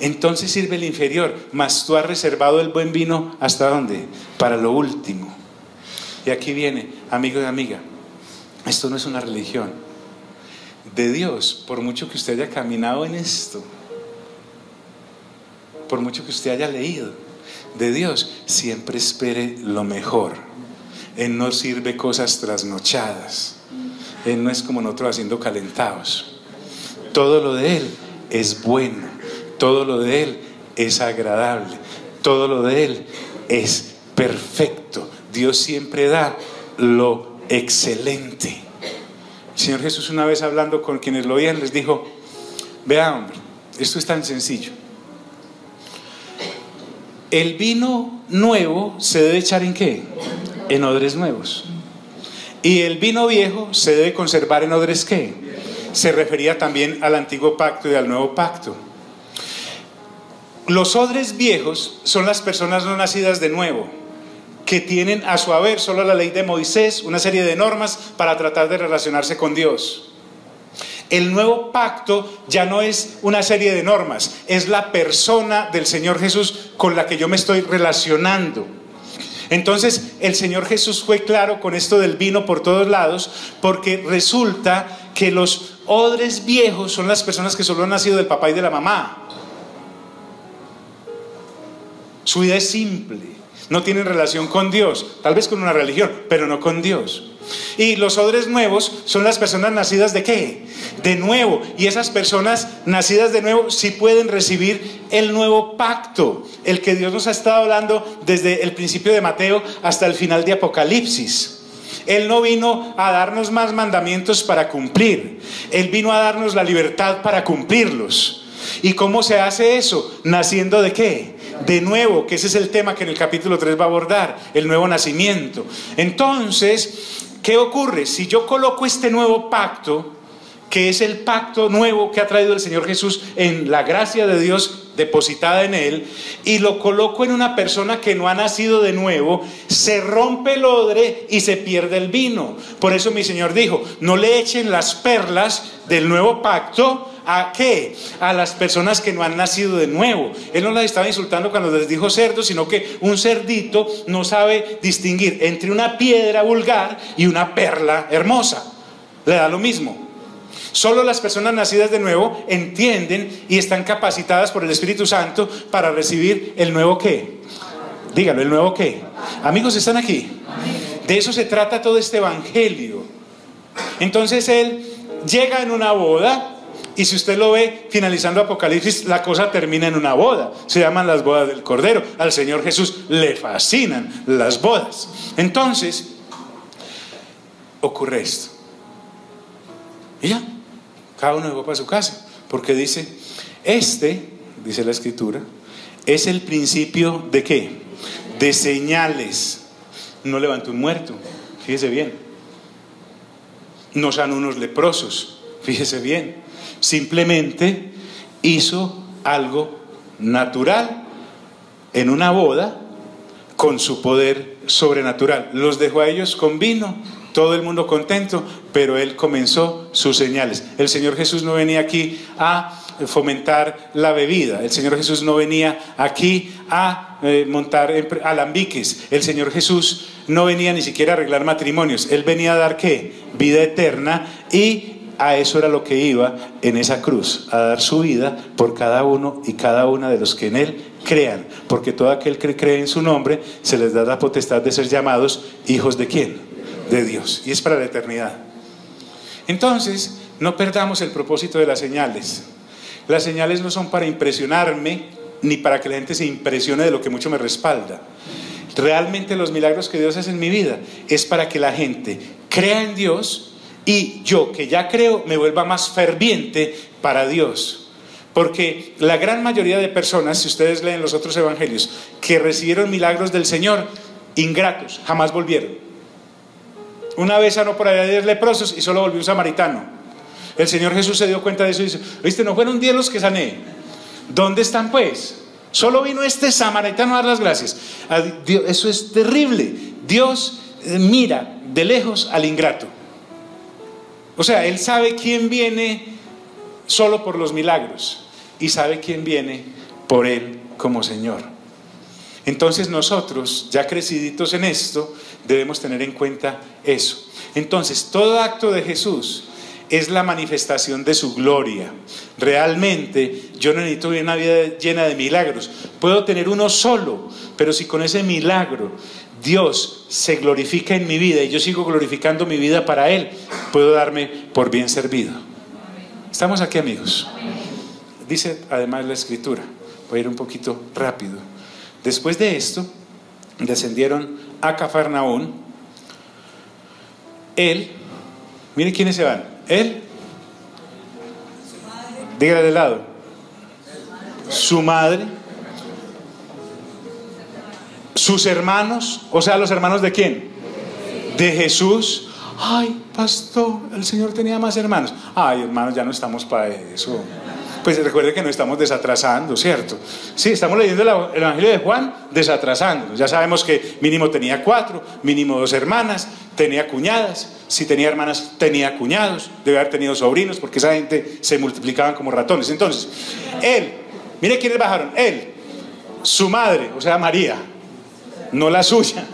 Entonces sirve el inferior, mas tú has reservado el buen vino, ¿hasta dónde? Para lo último. Y aquí viene, amigo y amiga, esto no es una religión. De Dios, por mucho que usted haya caminado en esto, por mucho que usted haya leído, de Dios siempre espere lo mejor. Él no sirve cosas trasnochadas. Él no es como nosotros haciendo calentados. Todo lo de Él es bueno, todo lo de Él es agradable, todo lo de Él es perfecto. Dios siempre da lo excelente. El Señor Jesús, una vez hablando con quienes lo oían, les dijo: vea, hombre, esto es tan sencillo. El vino nuevo se debe echar ¿en qué? En odres nuevos. Y el vino viejo se debe conservar en odres ¿qué? Se refería también al antiguo pacto y al nuevo pacto. Los odres viejos son las personas no nacidas de nuevo, que tienen a su haber solo la ley de Moisés, una serie de normas para tratar de relacionarse con Dios. El nuevo pacto ya no es una serie de normas, es la persona del Señor Jesús con la que yo me estoy relacionando. Entonces el Señor Jesús fue claro con esto del vino por todos lados, porque resulta que los odres viejos son las personas que solo han nacido del papá y de la mamá. Su vida es simple. No tienen relación con Dios, tal vez con una religión, pero no con Dios. Y los odres nuevos son las personas nacidas ¿de qué? De nuevo. Y esas personas nacidas de nuevo sí pueden recibir el nuevo pacto, el que Dios nos ha estado hablando desde el principio de Mateo hasta el final de Apocalipsis. Él no vino a darnos más mandamientos para cumplir, Él vino a darnos la libertad para cumplirlos. ¿Y cómo se hace eso? Naciendo ¿de qué? De nuevo, que ese es el tema que en el capítulo 3 va a abordar, el nuevo nacimiento. Entonces, ¿qué ocurre? Si yo coloco este nuevo pacto, que es el pacto nuevo que ha traído el Señor Jesús en la gracia de Dios depositada en Él, y lo coloco en una persona que no ha nacido de nuevo, se rompe el odre y se pierde el vino. Por eso mi Señor dijo: no le echen las perlas del nuevo pacto ¿a qué? A las personas que no han nacido de nuevo. Él no las estaba insultando cuando les dijo cerdo, sino que un cerdito no sabe distinguir entre una piedra vulgar y una perla hermosa. Le da lo mismo. Solo las personas nacidas de nuevo entienden y están capacitadas por el Espíritu Santo para recibir el nuevo ¿qué? Dígalo, ¿el nuevo qué? Amigos, ¿están aquí? De eso se trata todo este evangelio. Entonces él llega en una boda, y si usted lo ve finalizando Apocalipsis, la cosa termina en una boda. Se llaman las bodas del Cordero. Al Señor Jesús le fascinan las bodas. Entonces ocurre esto, y ya, cada uno va para su casa, porque dice, dice la Escritura, es el principio ¿de qué? De señales. No levantó un muerto, fíjese bien. No sanó unos leprosos, fíjese bien. Simplemente hizo algo natural en una boda con su poder sobrenatural. Los dejó a ellos con vino, todo el mundo contento, pero él comenzó sus señales. El Señor Jesús no venía aquí a fomentar la bebida. El Señor Jesús no venía aquí a montar alambiques. El Señor Jesús no venía ni siquiera a arreglar matrimonios. Él venía a dar ¿qué? Vida eterna, y a eso era lo que iba en esa cruz, a dar su vida por cada uno y cada una de los que en Él crean, porque todo aquel que cree en su nombre se les da la potestad de ser llamados hijos ¿de quién? De Dios, y es para la eternidad. Entonces, no perdamos el propósito de las señales. Las señales no son para impresionarme, ni para que la gente se impresione de lo que mucho me respalda. Realmente los milagros que Dios hace en mi vida es para que la gente crea en Dios, y yo, que ya creo, me vuelva más ferviente para Dios. Porque la gran mayoría de personas, si ustedes leen los otros evangelios, que recibieron milagros del Señor, ingratos, jamás volvieron. Una vez sanó por allá 10 leprosos y solo volvió un samaritano. El Señor Jesús se dio cuenta de eso y dice, ¿viste? No fueron 10 los que sané. ¿Dónde están pues? Solo vino este samaritano a dar las gracias. Eso es terrible. Dios mira de lejos al ingrato. O sea, Él sabe quién viene solo por los milagros y sabe quién viene por Él como Señor. Entonces nosotros, ya creciditos en esto, debemos tener en cuenta eso. Entonces, todo acto de Jesús es la manifestación de su gloria. Realmente, yo no necesito una vida llena de milagros. Puedo tener uno solo, pero si con ese milagro Dios se glorifica en mi vida y yo sigo glorificando mi vida para Él, puedo darme por bien servido. ¿Estamos aquí, amigos? Dice además la Escritura, voy a ir un poquito rápido. Después de esto, descendieron a Cafarnaún. Él, mire quiénes se van. Él, dígale de lado, su madre, sus hermanos, o sea, los hermanos ¿de quién? De Jesús. Ay, pastor, el Señor tenía más hermanos. Ay, hermanos, ya no estamos para eso. Pues recuerde que nos estamos desatrasando, ¿cierto? Sí, estamos leyendo el Evangelio de Juan desatrasándonos. Ya sabemos que mínimo tenía 4, mínimo 2 hermanas, tenía cuñadas. Si tenía hermanas, tenía cuñados. Debe haber tenido sobrinos, porque esa gente se multiplicaban como ratones. Entonces, él, mire quiénes bajaron. Él, su madre, o sea, María, no la suya.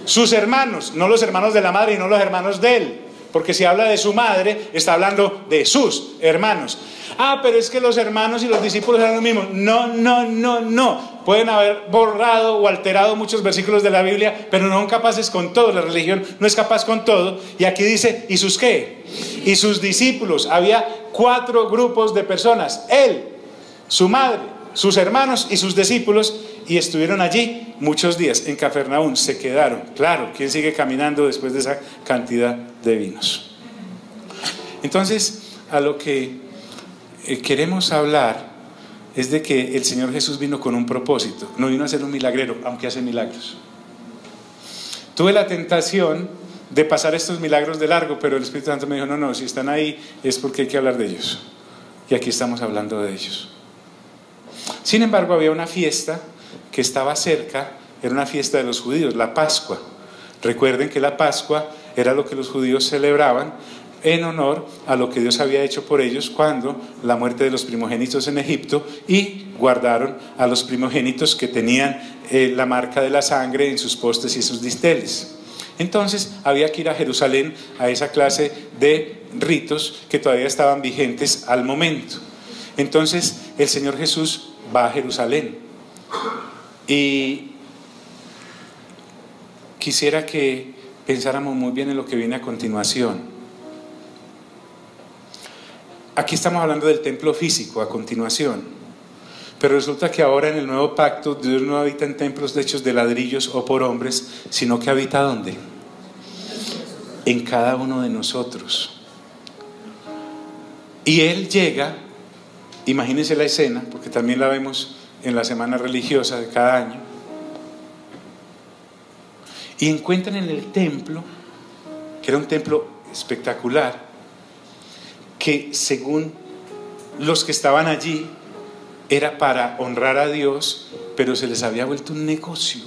Sus hermanos, no los hermanos de la madre y no los hermanos de él, porque si habla de su madre, está hablando de sus hermanos. Ah, pero es que los hermanos y los discípulos eran los mismos. No. Pueden haber borrado o alterado muchos versículos de la Biblia, pero no son capaces con todo. La religión no es capaz con todo. Y aquí dice, ¿y sus qué? Y sus discípulos. Había 4 grupos de personas. Él, su madre, sus hermanos y sus discípulos. Y estuvieron allí muchos días en Cafarnaún, se quedaron. Claro, ¿quién sigue caminando después de esa cantidad de vinos? Entonces, a lo que queremos hablar es de que el Señor Jesús vino con un propósito. No vino a ser un milagrero, aunque hace milagros. Tuve la tentación de pasar estos milagros de largo, pero el Espíritu Santo me dijo, no, si están ahí es porque hay que hablar de ellos. Y aquí estamos hablando de ellos. Sin embargo, había una fiesta que estaba cerca, era una fiesta de los judíos, la Pascua. Recuerden que la Pascua era lo que los judíos celebraban en honor a lo que Dios había hecho por ellos cuando la muerte de los primogénitos en Egipto, y guardaron a los primogénitos que tenían la marca de la sangre en sus postes y sus dinteles. Entonces había que ir a Jerusalén a esa clase de ritos que todavía estaban vigentes al momento. Entonces el Señor Jesús va a Jerusalén. Y quisiera que pensáramos muy bien en lo que viene a continuación. aquí estamos hablando del templo físico a continuación, pero resulta que ahora en el nuevo pacto Dios no habita en templos hechos de ladrillos o por hombres, sino que habita ¿dónde? En cada uno de nosotros. Y Él llega, imagínense la escena, porque también la vemos en la semana religiosa de cada año, y encuentran en el templo, que era un templo espectacular, que según los que estaban allí era para honrar a Dios, pero se les había vuelto un negocio.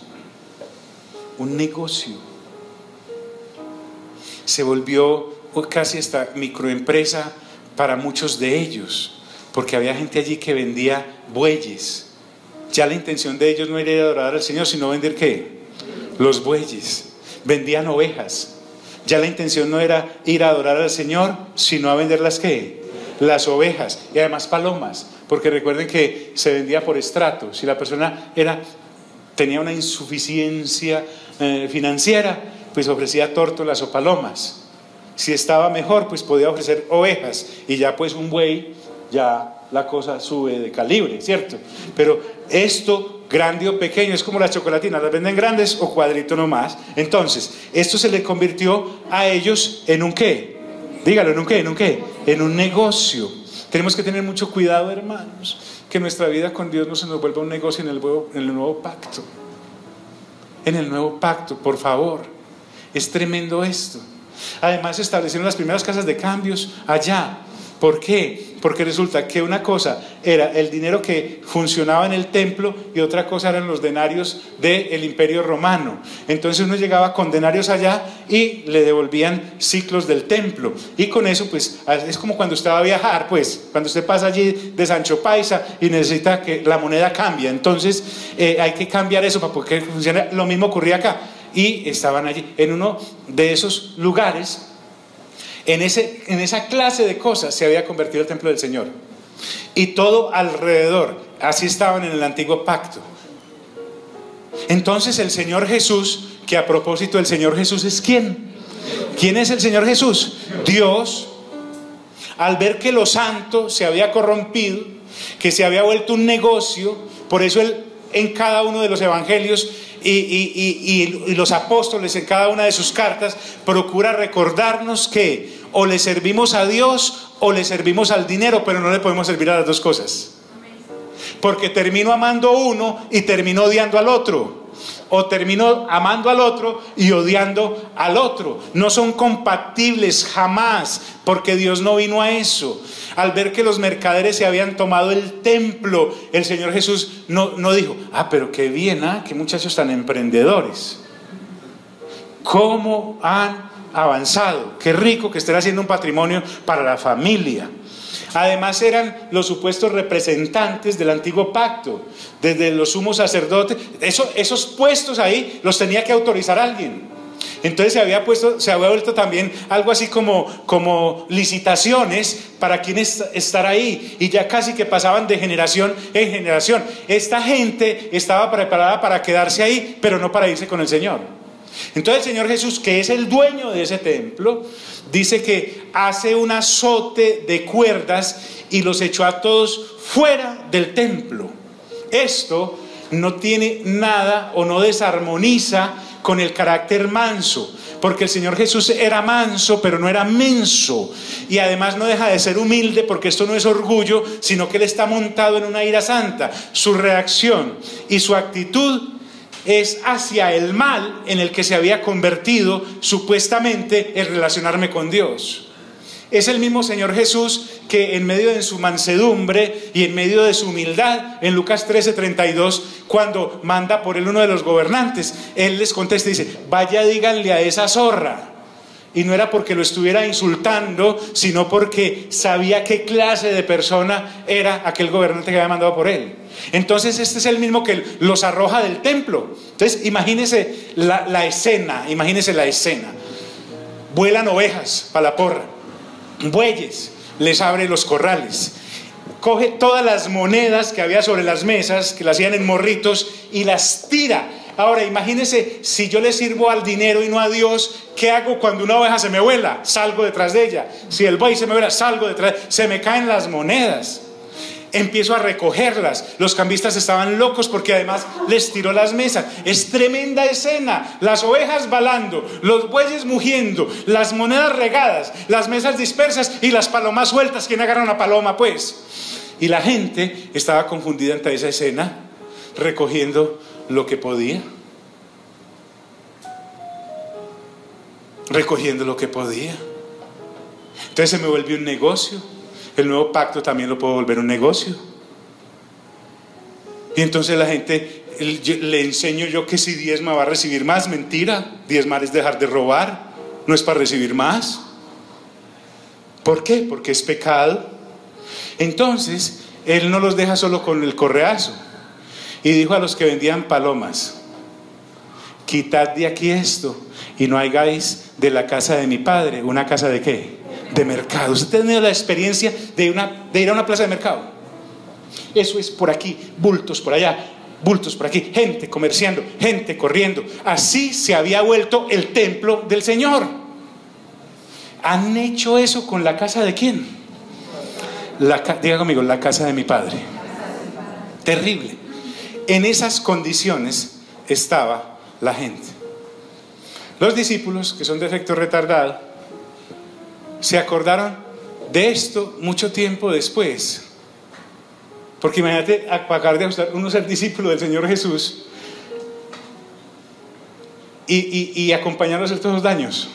Se volvió casi hasta microempresa para muchos de ellos, porque había gente allí que vendía bueyes. Ya la intención de ellos no era ir a adorar al Señor, sino vender ¿qué? Los bueyes. Vendían ovejas. Ya la intención no era ir a adorar al Señor, sino a vender las ¿qué? Las ovejas. Y además palomas, porque recuerden que se vendía por estrato. Si la persona tenía una insuficiencia financiera, pues ofrecía tórtolas o palomas. Si estaba mejor, pues podía ofrecer ovejas. Y ya pues un buey, ya la cosa sube de calibre, ¿cierto? Pero esto, grande o pequeño, es como las chocolatinas, las venden grandes o cuadrito nomás. Entonces, esto se le convirtió a ellos en un ¿qué? Dígalo, ¿en un qué? ¿En un qué? En un negocio. Tenemos que tener mucho cuidado, hermanos, que nuestra vida con Dios no se nos vuelva un negocio en el nuevo pacto. En el nuevo pacto, por favor. Es tremendo esto. Además se establecieron las primeras casas de cambios allá. ¿Por qué? Porque resulta que una cosa era el dinero que funcionaba en el templo y otra cosa eran los denarios del Imperio Romano. Entonces uno llegaba con denarios allá y le devolvían ciclos del templo. Y con eso pues es como cuando usted va a viajar, pues cuando usted pasa allí de Sancho Paisa y necesita que la moneda cambie. Entonces hay que cambiar eso para que funcione. Lo mismo ocurría acá. Y estaban allí en uno de esos lugares. En esa clase de cosas se había convertido el templo del Señor. Y todo alrededor, así estaban en el antiguo pacto. Entonces el Señor Jesús, que a propósito el Señor Jesús es ¿quién? ¿Quién es el Señor Jesús? Dios, al ver que lo santo se había corrompido, que se había vuelto un negocio, por eso Él en cada uno de los evangelios y los apóstoles en cada una de sus cartas procura recordarnos que o le servimos a Dios o le servimos al dinero, pero no le podemos servir a las dos cosas, porque termino amando uno y termino odiando al otro, o termino amando al otro y odiando al otro. No son compatibles jamás, porque Dios no vino a eso. Al ver que los mercaderes se habían tomado el templo, el Señor Jesús no dijo: pero qué bien, qué muchachos tan emprendedores, cómo han avanzado, qué rico que estén haciendo un patrimonio para la familia. Además eran los supuestos representantes del antiguo pacto, desde los sumos sacerdotes. Esos puestos ahí los tenía que autorizar alguien. Entonces se había vuelto también algo así como licitaciones para quienes estar ahí, y ya casi que pasaban de generación en generación. Esta gente estaba preparada para quedarse ahí, pero no para irse con el Señor. Entonces el Señor Jesús, que es el dueño de ese templo, dice que hace un azote de cuerdas y los echó a todos fuera del templo. Esto no tiene nada o no desarmoniza con el carácter manso, porque el Señor Jesús era manso, pero no era menso, y además no deja de ser humilde, porque esto no es orgullo, sino que Él está montado en una ira santa. Su reacción y su actitud es hacia el mal en el que se había convertido supuestamente el relacionarme con Dios. Es el mismo Señor Jesús que en medio de su mansedumbre y en medio de su humildad, en Lucas 13:32, cuando manda por él uno de los gobernantes, Él les contesta y dice: vaya, díganle a esa zorra. Y no era porque lo estuviera insultando, sino porque sabía qué clase de persona era aquel gobernante que había mandado por él. Entonces este es el mismo que los arroja del templo. Entonces imagínense la escena. Vuelan ovejas para la porra, bueyes, les abre los corrales, coge todas las monedas que había sobre las mesas, que las hacían en morritos, y las tira. Ahora imagínense, si yo le sirvo al dinero y no a Dios, ¿qué hago cuando una oveja se me vuela? Salgo detrás de ella. Si el buey se me vuela, salgo detrás. Se me caen las monedas. Empiezo a recogerlas. Los cambistas estaban locos porque además les tiró las mesas. Es tremenda escena. Las ovejas balando, los bueyes mugiendo, las monedas regadas, las mesas dispersas y las palomas sueltas. ¿Quién agarra una paloma, pues? Y la gente estaba confundida ante esa escena, recogiendo lo que podía. Recogiendo lo que podía. Entonces se me volvió un negocio. El nuevo pacto también lo puedo volver un negocio. Y entonces la gente, le enseño yo que si diezma va a recibir más. Mentira, diezmar es dejar de robar, no es para recibir más. ¿Por qué? Porque es pecado. Entonces Él no los deja solo con el correazo. Y dijo a los que vendían palomas: quitad de aquí esto, y no hagáis de la casa de mi padre una casa de ¿qué? De mercado. ¿Usted ha tenido la experiencia de ir a una plaza de mercado? Eso es por aquí, bultos por allá, bultos por aquí, gente comerciando, gente corriendo. Así se había vuelto el templo del Señor. ¿Han hecho eso con la casa de quién? Diga conmigo, la casa de mi padre. Terrible. En esas condiciones estaba la gente. Los discípulos, que son de efecto retardado, se acordaron de esto mucho tiempo después. Porque imagínate, acabar de uno ser discípulo del Señor Jesús y acompañarnos en estos daños.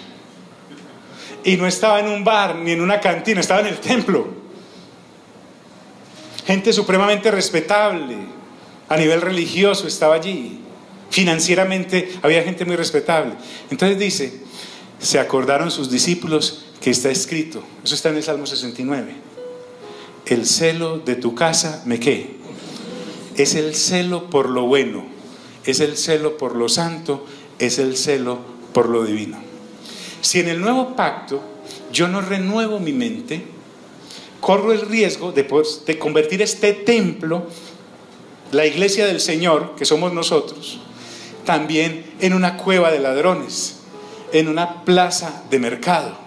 Y no estaba en un bar ni en una cantina, estaba en el templo. Gente supremamente respetable a nivel religioso estaba allí. Financieramente había gente muy respetable. Entonces dice, se acordaron sus discípulos que está escrito, eso está en el Salmo 69, el celo de tu casa, ¿me qué? Es el celo por lo bueno, es el celo por lo santo, es el celo por lo divino. Si en el nuevo pacto yo no renuevo mi mente, corro el riesgo de convertir este templo, la iglesia del Señor, que somos nosotros, también en una cueva de ladrones, en una plaza de mercado.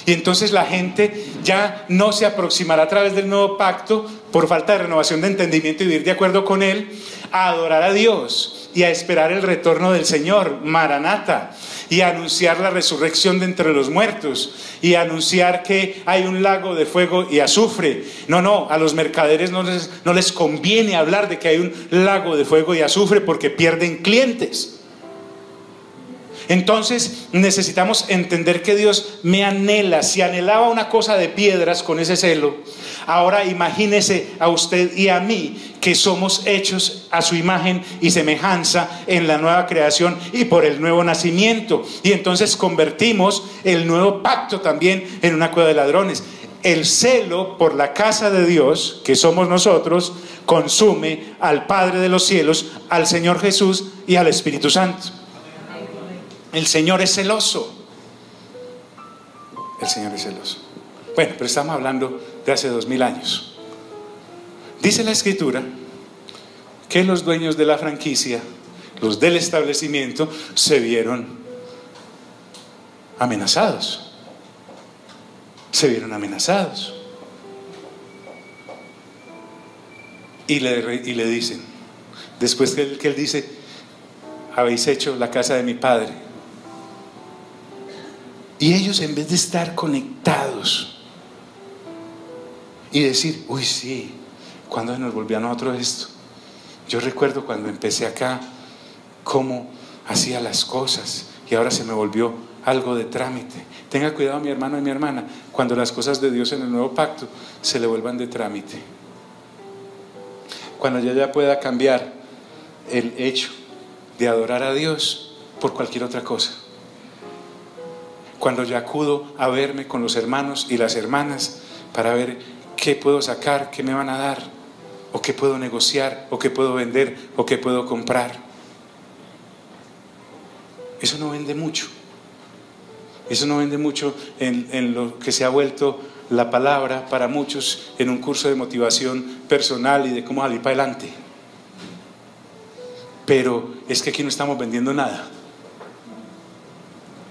Y entonces la gente ya no se aproximará a través del nuevo pacto por falta de renovación de entendimiento y vivir de acuerdo con Él, a adorar a Dios y a esperar el retorno del Señor, Maranata, y a anunciar la resurrección de entre los muertos, y a anunciar que hay un lago de fuego y azufre. No, a los mercaderes no les conviene hablar de que hay un lago de fuego y azufre porque pierden clientes. Entonces necesitamos entender que Dios me anhela. Si anhelaba una cosa de piedras con ese celo, ahora imagínese a usted y a mí que somos hechos a su imagen y semejanza en la nueva creación y por el nuevo nacimiento. Y entonces convertimos el nuevo pacto también en una cueva de ladrones. El celo por la casa de Dios, que somos nosotros, consume al Padre de los cielos, al Señor Jesús y al Espíritu Santo. El Señor es celoso. El Señor es celoso. Bueno, pero estamos hablando de hace 2000 años. Dice la Escritura que los dueños de la franquicia, los del establecimiento, se vieron amenazados. Se vieron amenazados. Y le dicen, después que él dice, habéis hecho la casa de mi padre. Y ellos, en vez de estar conectados y decir, uy, sí, ¿cuándo nos volvió a nosotros esto? Yo recuerdo cuando empecé acá, cómo hacía las cosas y ahora se me volvió algo de trámite. Tenga cuidado, mi hermano y mi hermana, cuando las cosas de Dios en el nuevo pacto se le vuelvan de trámite. Cuando yo ya pueda cambiar el hecho de adorar a Dios por cualquier otra cosa. Cuando yo acudo a verme con los hermanos y las hermanas para ver qué puedo sacar, qué me van a dar, o qué puedo negociar, o qué puedo vender, o qué puedo comprar. Eso no vende mucho. Eso no vende mucho en lo que se ha vuelto la palabra para muchos en un curso de motivación personal y de cómo salir para adelante. Pero es que aquí no estamos vendiendo nada.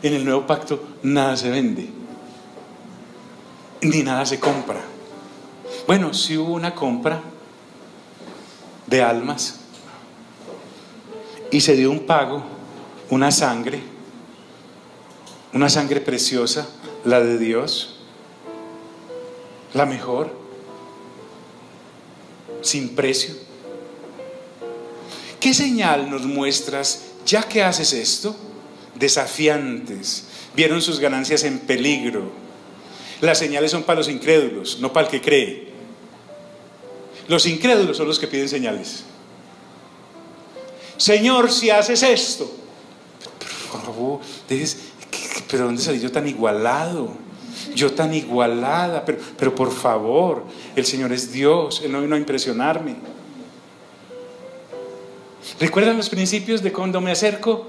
En el nuevo pacto nada se vende, ni nada se compra. Bueno, sí hubo una compra de almas y se dio un pago, una sangre preciosa, la de Dios, la mejor, sin precio. ¿Qué señal nos muestras ya que haces esto? Desafiantes, vieron sus ganancias en peligro. Las señales son para los incrédulos, no para el que cree. Los incrédulos son los que piden señales. Señor, si haces esto, por favor, pero ¿dónde salí yo tan igualado? Yo tan igualada, pero por favor, el Señor es Dios, Él no vino a impresionarme. ¿Recuerdan los principios de cuando me acerco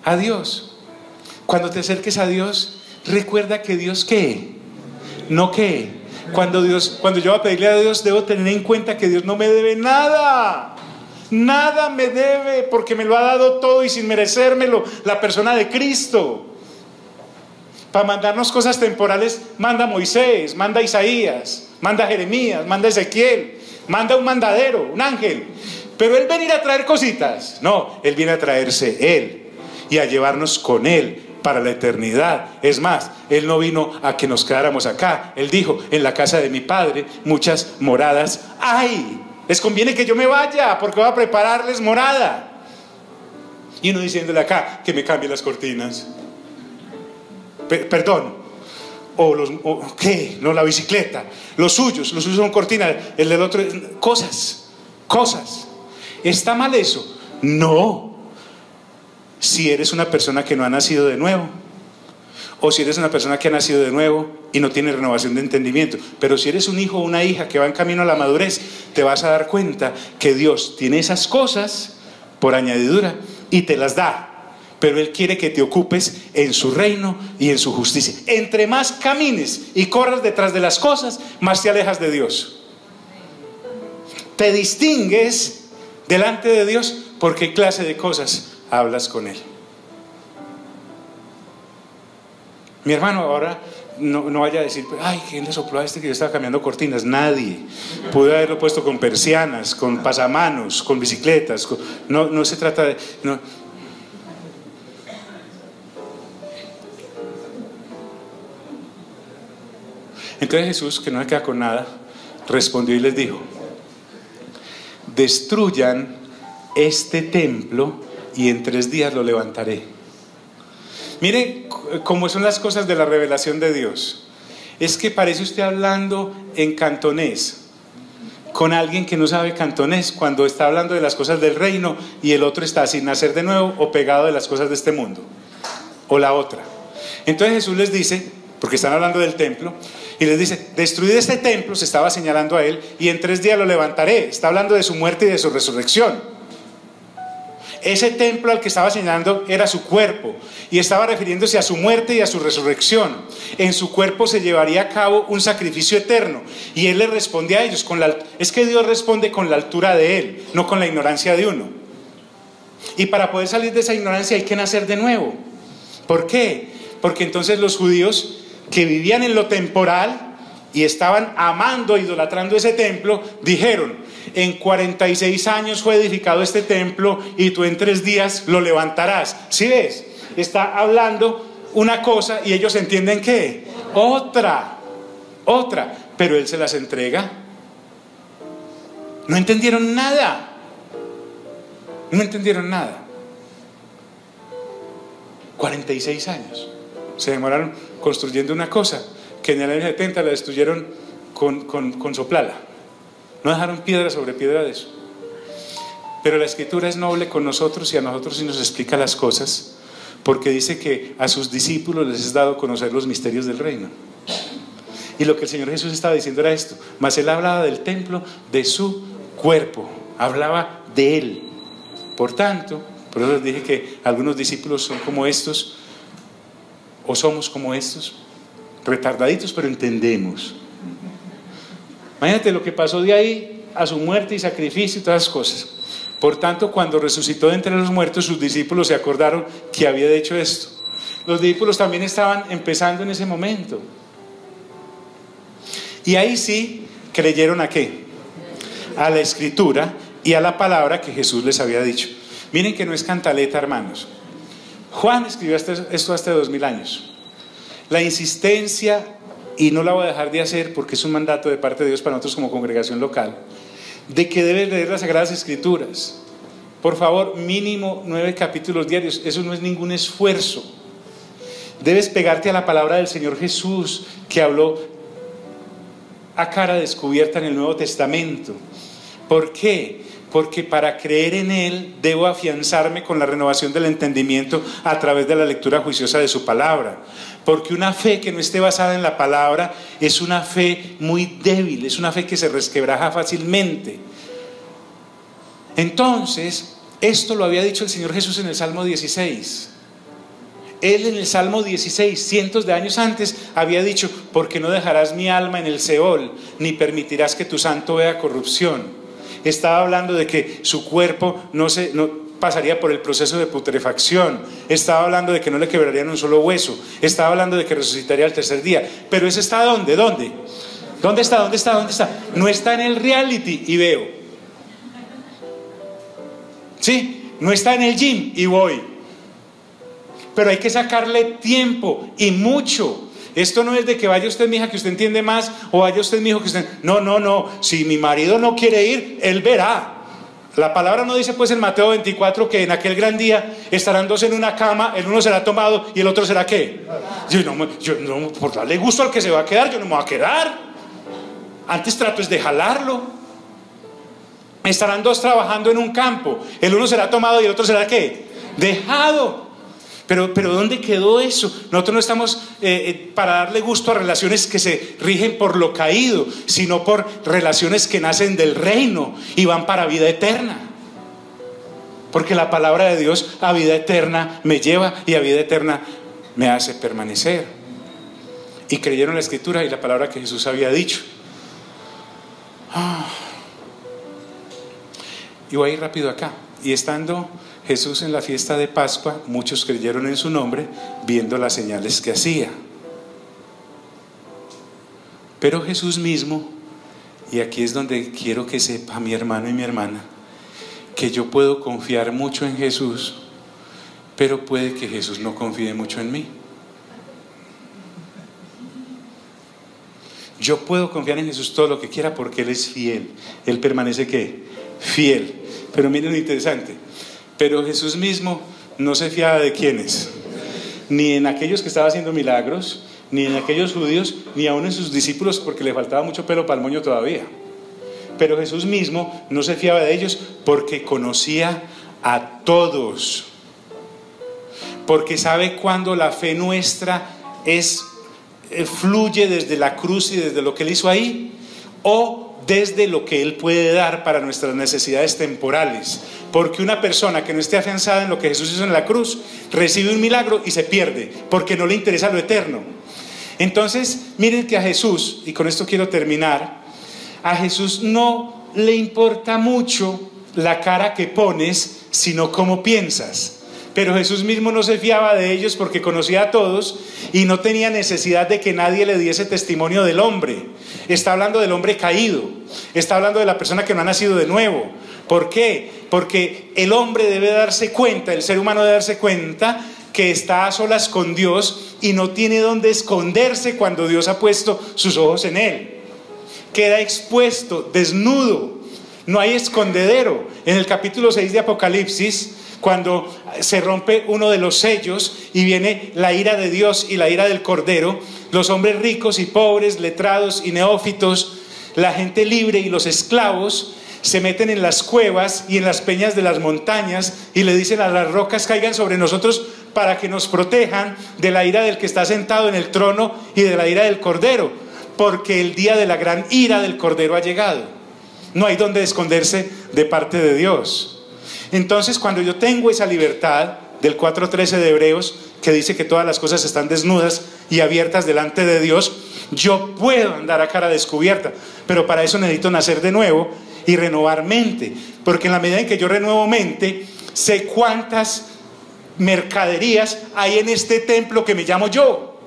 a Dios? Cuando te acerques a Dios, recuerda que Dios ¿qué? No ¿qué? Cuando yo voy a pedirle a Dios, debo tener en cuenta que Dios no me debe nada. Nada me debe, porque me lo ha dado todo y sin merecérmelo, la persona de Cristo. Para mandarnos cosas temporales manda Moisés, manda Isaías, manda Jeremías, manda Ezequiel, manda un mandadero, un ángel. Pero Él venir a traer cositas, no, Él viene a traerse Él y a llevarnos con Él para la eternidad. Es más, Él no vino a que nos quedáramos acá. Él dijo, en la casa de mi Padre muchas moradas hay. Les conviene que yo me vaya porque voy a prepararles morada. Y uno diciéndole acá que me cambie las cortinas. Perdón. O ¿qué? No, la bicicleta. Los suyos son cortinas. El del otro, cosas. ¿Está mal eso? No. Si eres una persona que no ha nacido de nuevo, o si eres una persona que ha nacido de nuevo y no tiene renovación de entendimiento. Pero si eres un hijo o una hija que va en camino a la madurez, te vas a dar cuenta que Dios tiene esas cosas por añadidura y te las da. Pero Él quiere que te ocupes en su reino y en su justicia. Entre más camines y corras detrás de las cosas, más te alejas de Dios. Te distingues delante de Dios por qué clase de cosas hablas con Él. Mi hermano, ahora no vaya a decir, ay, ¿quién le sopló a este que yo estaba cambiando cortinas? Nadie. Pude haberlo puesto con persianas, con pasamanos, con bicicletas. No se trata de... No. Entonces Jesús, que no se queda con nada, respondió y les dijo, destruyan este templo y en 3 días lo levantaré. Mire cómo son las cosas de la revelación de Dios. Es que parece usted hablando en cantonés con alguien que no sabe cantonés cuando está hablando de las cosas del reino y el otro está sin nacer de nuevo o pegado de las cosas de este mundo o la otra. Entonces Jesús les dice, porque están hablando del templo, y les dice, destruid este templo, se estaba señalando a Él, y en 3 días lo levantaré. Está hablando de su muerte y de su resurrección. Ese templo al que estaba señalando era su cuerpo y estaba refiriéndose a su muerte y a su resurrección. En su cuerpo se llevaría a cabo un sacrificio eterno y Él le responde a ellos es que Dios responde con la altura de Él, no con la ignorancia de uno. Y para poder salir de esa ignorancia hay que nacer de nuevo. ¿Por qué? Porque entonces los judíos que vivían en lo temporal y estaban amando, idolatrando ese templo, dijeron, en 46 años fue edificado este templo y tú en 3 días lo levantarás. ¿Sí ves? Está hablando una cosa y ellos entienden ¿qué? Otra, pero Él se las entrega. No entendieron nada. 46 años se demoraron construyendo una cosa que en el año 70 la destruyeron con soplala. No dejaron piedra sobre piedra de eso. Pero la Escritura es noble con nosotros y a nosotros sí nos explica las cosas, porque dice que a sus discípulos les es dado a conocer los misterios del reino. Y lo que el Señor Jesús estaba diciendo era esto, mas Él hablaba del templo de su cuerpo, hablaba de Él. Por tanto, por eso les dije que algunos discípulos son como estos, o somos como estos, retardaditos, pero entendemos. Imagínate lo que pasó de ahí a su muerte y sacrificio y todas esas cosas. Por tanto, cuando resucitó de entre los muertos, sus discípulos se acordaron que había hecho esto. Los discípulos también estaban empezando en ese momento. Y ahí sí creyeron ¿a qué? A la Escritura y a la palabra que Jesús les había dicho. Miren que no es cantaleta, hermanos. Juan escribió esto hace 2000 años. La insistencia, y no la voy a dejar de hacer porque es un mandato de parte de Dios para nosotros como congregación local, de que debes leer las Sagradas Escrituras. Por favor, mínimo 9 capítulos diarios. Eso no es ningún esfuerzo. Debes pegarte a la palabra del Señor Jesús, que habló a cara descubierta en el Nuevo Testamento. ¿Por qué? Porque para creer en Él debo afianzarme con la renovación del entendimiento a través de la lectura juiciosa de su palabra. Porque una fe que no esté basada en la palabra es una fe muy débil, es una fe que se resquebraja fácilmente. Entonces, esto lo había dicho el Señor Jesús en el Salmo 16. Él en el Salmo 16, cientos de años antes, había dicho: porque no dejarás mi alma en el Seol, ni permitirás que tu santo vea corrupción. Estaba hablando de que su cuerpo no pasaría por el proceso de putrefacción. Estaba hablando de que no le quebrarían un solo hueso. Estaba hablando de que resucitaría al tercer día. Pero ¿ese está dónde? ¿Dónde está? No está en el reality y veo. Sí, no está en el gym y voy. Pero hay que sacarle tiempo y mucho. Esto no es de que vaya usted, mija, que usted entiende más, o vaya usted, mijo, que usted... No. Si mi marido no quiere ir, él verá. La palabra no dice pues en Mateo 24 que en aquel gran día estarán dos en una cama, el uno será tomado y el otro será ¿qué? Yo no, por darle gusto al que se va a quedar, yo no me voy a quedar. Antes trato es de jalarlo. Estarán dos trabajando en un campo, el uno será tomado y el otro será ¿qué? Dejado. Pero ¿dónde quedó eso? Nosotros no estamos para darle gusto a relaciones que se rigen por lo caído, sino por relaciones que nacen del reino y van para vida eterna. Porque la palabra de Dios a vida eterna me lleva y a vida eterna me hace permanecer. Y creyeron la Escritura y la palabra que Jesús había dicho. Y voy a ir rápido acá. Y estando Jesús en la fiesta de Pascua, muchos creyeron en su nombre, viendo las señales que hacía. Pero Jesús mismo, y aquí es donde quiero que sepa mi hermano y mi hermana, que yo puedo confiar mucho en Jesús, pero puede que Jesús no confíe mucho en mí. Yo puedo confiar en Jesús todo lo que quiera porque Él es fiel. Él permanece ¿qué? Fiel. Pero miren lo interesante. Pero Jesús mismo no se fiaba de quiénes, ni en aquellos que estaban haciendo milagros, ni en aquellos judíos, ni aún en sus discípulos, porque le faltaba mucho pelo para el moño todavía. Pero Jesús mismo no se fiaba de ellos porque conocía a todos. Porque sabe cuando la fe nuestra fluye desde la cruz y desde lo que Él hizo ahí, o desde lo que Él puede dar para nuestras necesidades temporales. Porque una persona que no esté afianzada en lo que Jesús hizo en la cruz recibe un milagro y se pierde porque no le interesa lo eterno. Entonces miren que a Jesús, y con esto quiero terminar, a Jesús no le importa mucho la cara que pones, sino cómo piensas. Pero Jesús mismo no se fiaba de ellos porque conocía a todos y no tenía necesidad de que nadie le diese testimonio del hombre. Está hablando del hombre caído, está hablando de la persona que no ha nacido de nuevo. ¿Por qué? Porque el hombre debe darse cuenta, el ser humano debe darse cuenta que está a solas con Dios y no tiene dónde esconderse cuando Dios ha puesto sus ojos en él. Queda expuesto, desnudo, no hay escondedero. En el capítulo 6 de Apocalipsis, cuando se rompe uno de los sellos y viene la ira de Dios y la ira del Cordero, los hombres ricos y pobres, letrados y neófitos, la gente libre y los esclavos se meten en las cuevas y en las peñas de las montañas y le dicen a las rocas: caigan sobre nosotros para que nos protejan de la ira del que está sentado en el trono y de la ira del Cordero, porque el día de la gran ira del Cordero ha llegado. No hay donde esconderse de parte de Dios. Entonces, cuando yo tengo esa libertad del 4:13 de Hebreos, que dice que todas las cosas están desnudas y abiertas delante de Dios, yo puedo andar a cara descubierta, pero para eso necesito nacer de nuevo y renovar mente, porque en la medida en que yo renuevo mente, sé cuántas mercaderías hay en este templo que me llamo yo,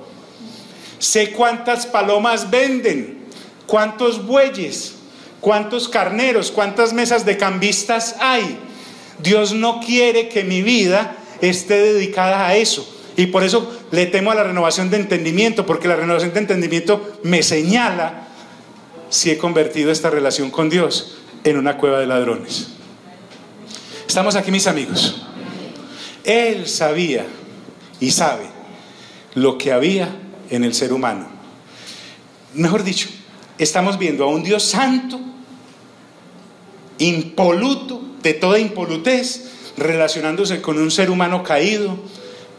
sé cuántas palomas venden, cuántos bueyes, cuántos carneros, cuántas mesas de cambistas hay. Dios no quiere que mi vida esté dedicada a eso, y por eso le temo a la renovación de entendimiento, porque la renovación de entendimiento me señala si he convertido esta relación con Dios en una cueva de ladrones. Estamos aquí, mis amigos. Él sabía y sabe lo que había en el ser humano. Mejor dicho, estamos viendo a un Dios santo, impoluto, de toda impolutez, relacionándose con un ser humano caído,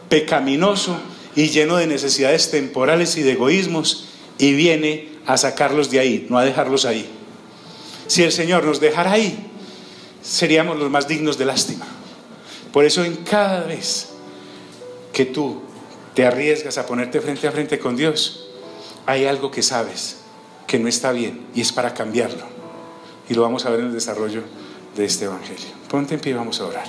pecaminoso y lleno de necesidades temporales y de egoísmos, y viene a sacarlos de ahí, no a dejarlos ahí. Si el Señor nos dejara ahí, seríamos los más dignos de lástima. Por eso, en cada vez que tú te arriesgas a ponerte frente a frente con Dios, hay algo que sabes que no está bien, y es para cambiarlo, y lo vamos a ver en el desarrollo de este evangelio. Ponte en pie y vamos a orar.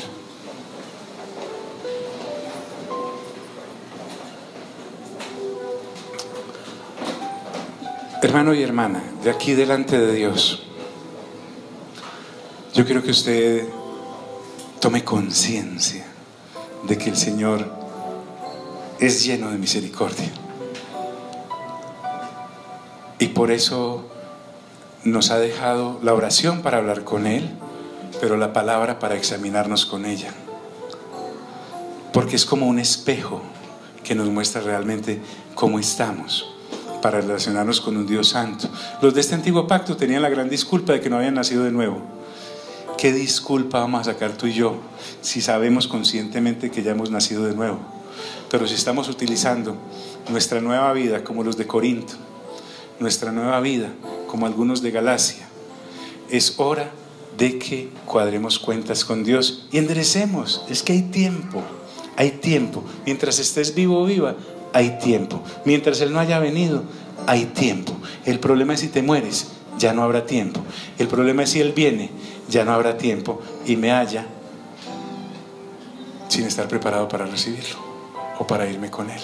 Hermano y hermana, de aquí delante de Dios, yo quiero que usted tome conciencia de que el Señor es lleno de misericordia, y por eso nos ha dejado la oración para hablar con Él, pero la palabra para examinarnos con ella, porque es como un espejo que nos muestra realmente cómo estamos, para relacionarnos con un Dios santo. Los de este antiguo pacto tenían la gran disculpa de que no habían nacido de nuevo. ¿Qué disculpa vamos a sacar tú y yo si sabemos conscientemente que ya hemos nacido de nuevo? Pero si estamos utilizando nuestra nueva vida como los de Corinto, nuestra nueva vida como algunos de Galacia, es hora de que cuadremos cuentas con Dios y enderecemos. Es que hay tiempo, hay tiempo. Mientras estés vivo o viva, hay tiempo. Mientras Él no haya venido, hay tiempo. El problema es si te mueres, ya no habrá tiempo. El problema es si Él viene, ya no habrá tiempo y me halla sin estar preparado para recibirlo o para irme con Él.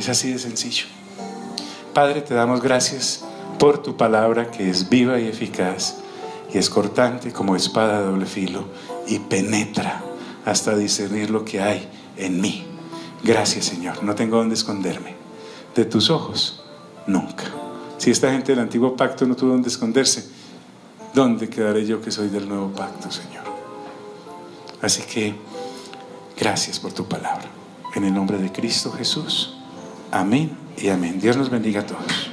Es así de sencillo. Padre, te damos gracias por tu palabra, que es viva y eficaz, y es cortante como espada de doble filo, y penetra hasta discernir lo que hay en mí. Gracias, Señor. No tengo dónde esconderme de tus ojos, nunca. Si esta gente del antiguo pacto no tuvo dónde esconderse, ¿dónde quedaré yo que soy del nuevo pacto, Señor? Así que gracias por tu palabra. En el nombre de Cristo Jesús. Amén y amén. Dios nos bendiga a todos.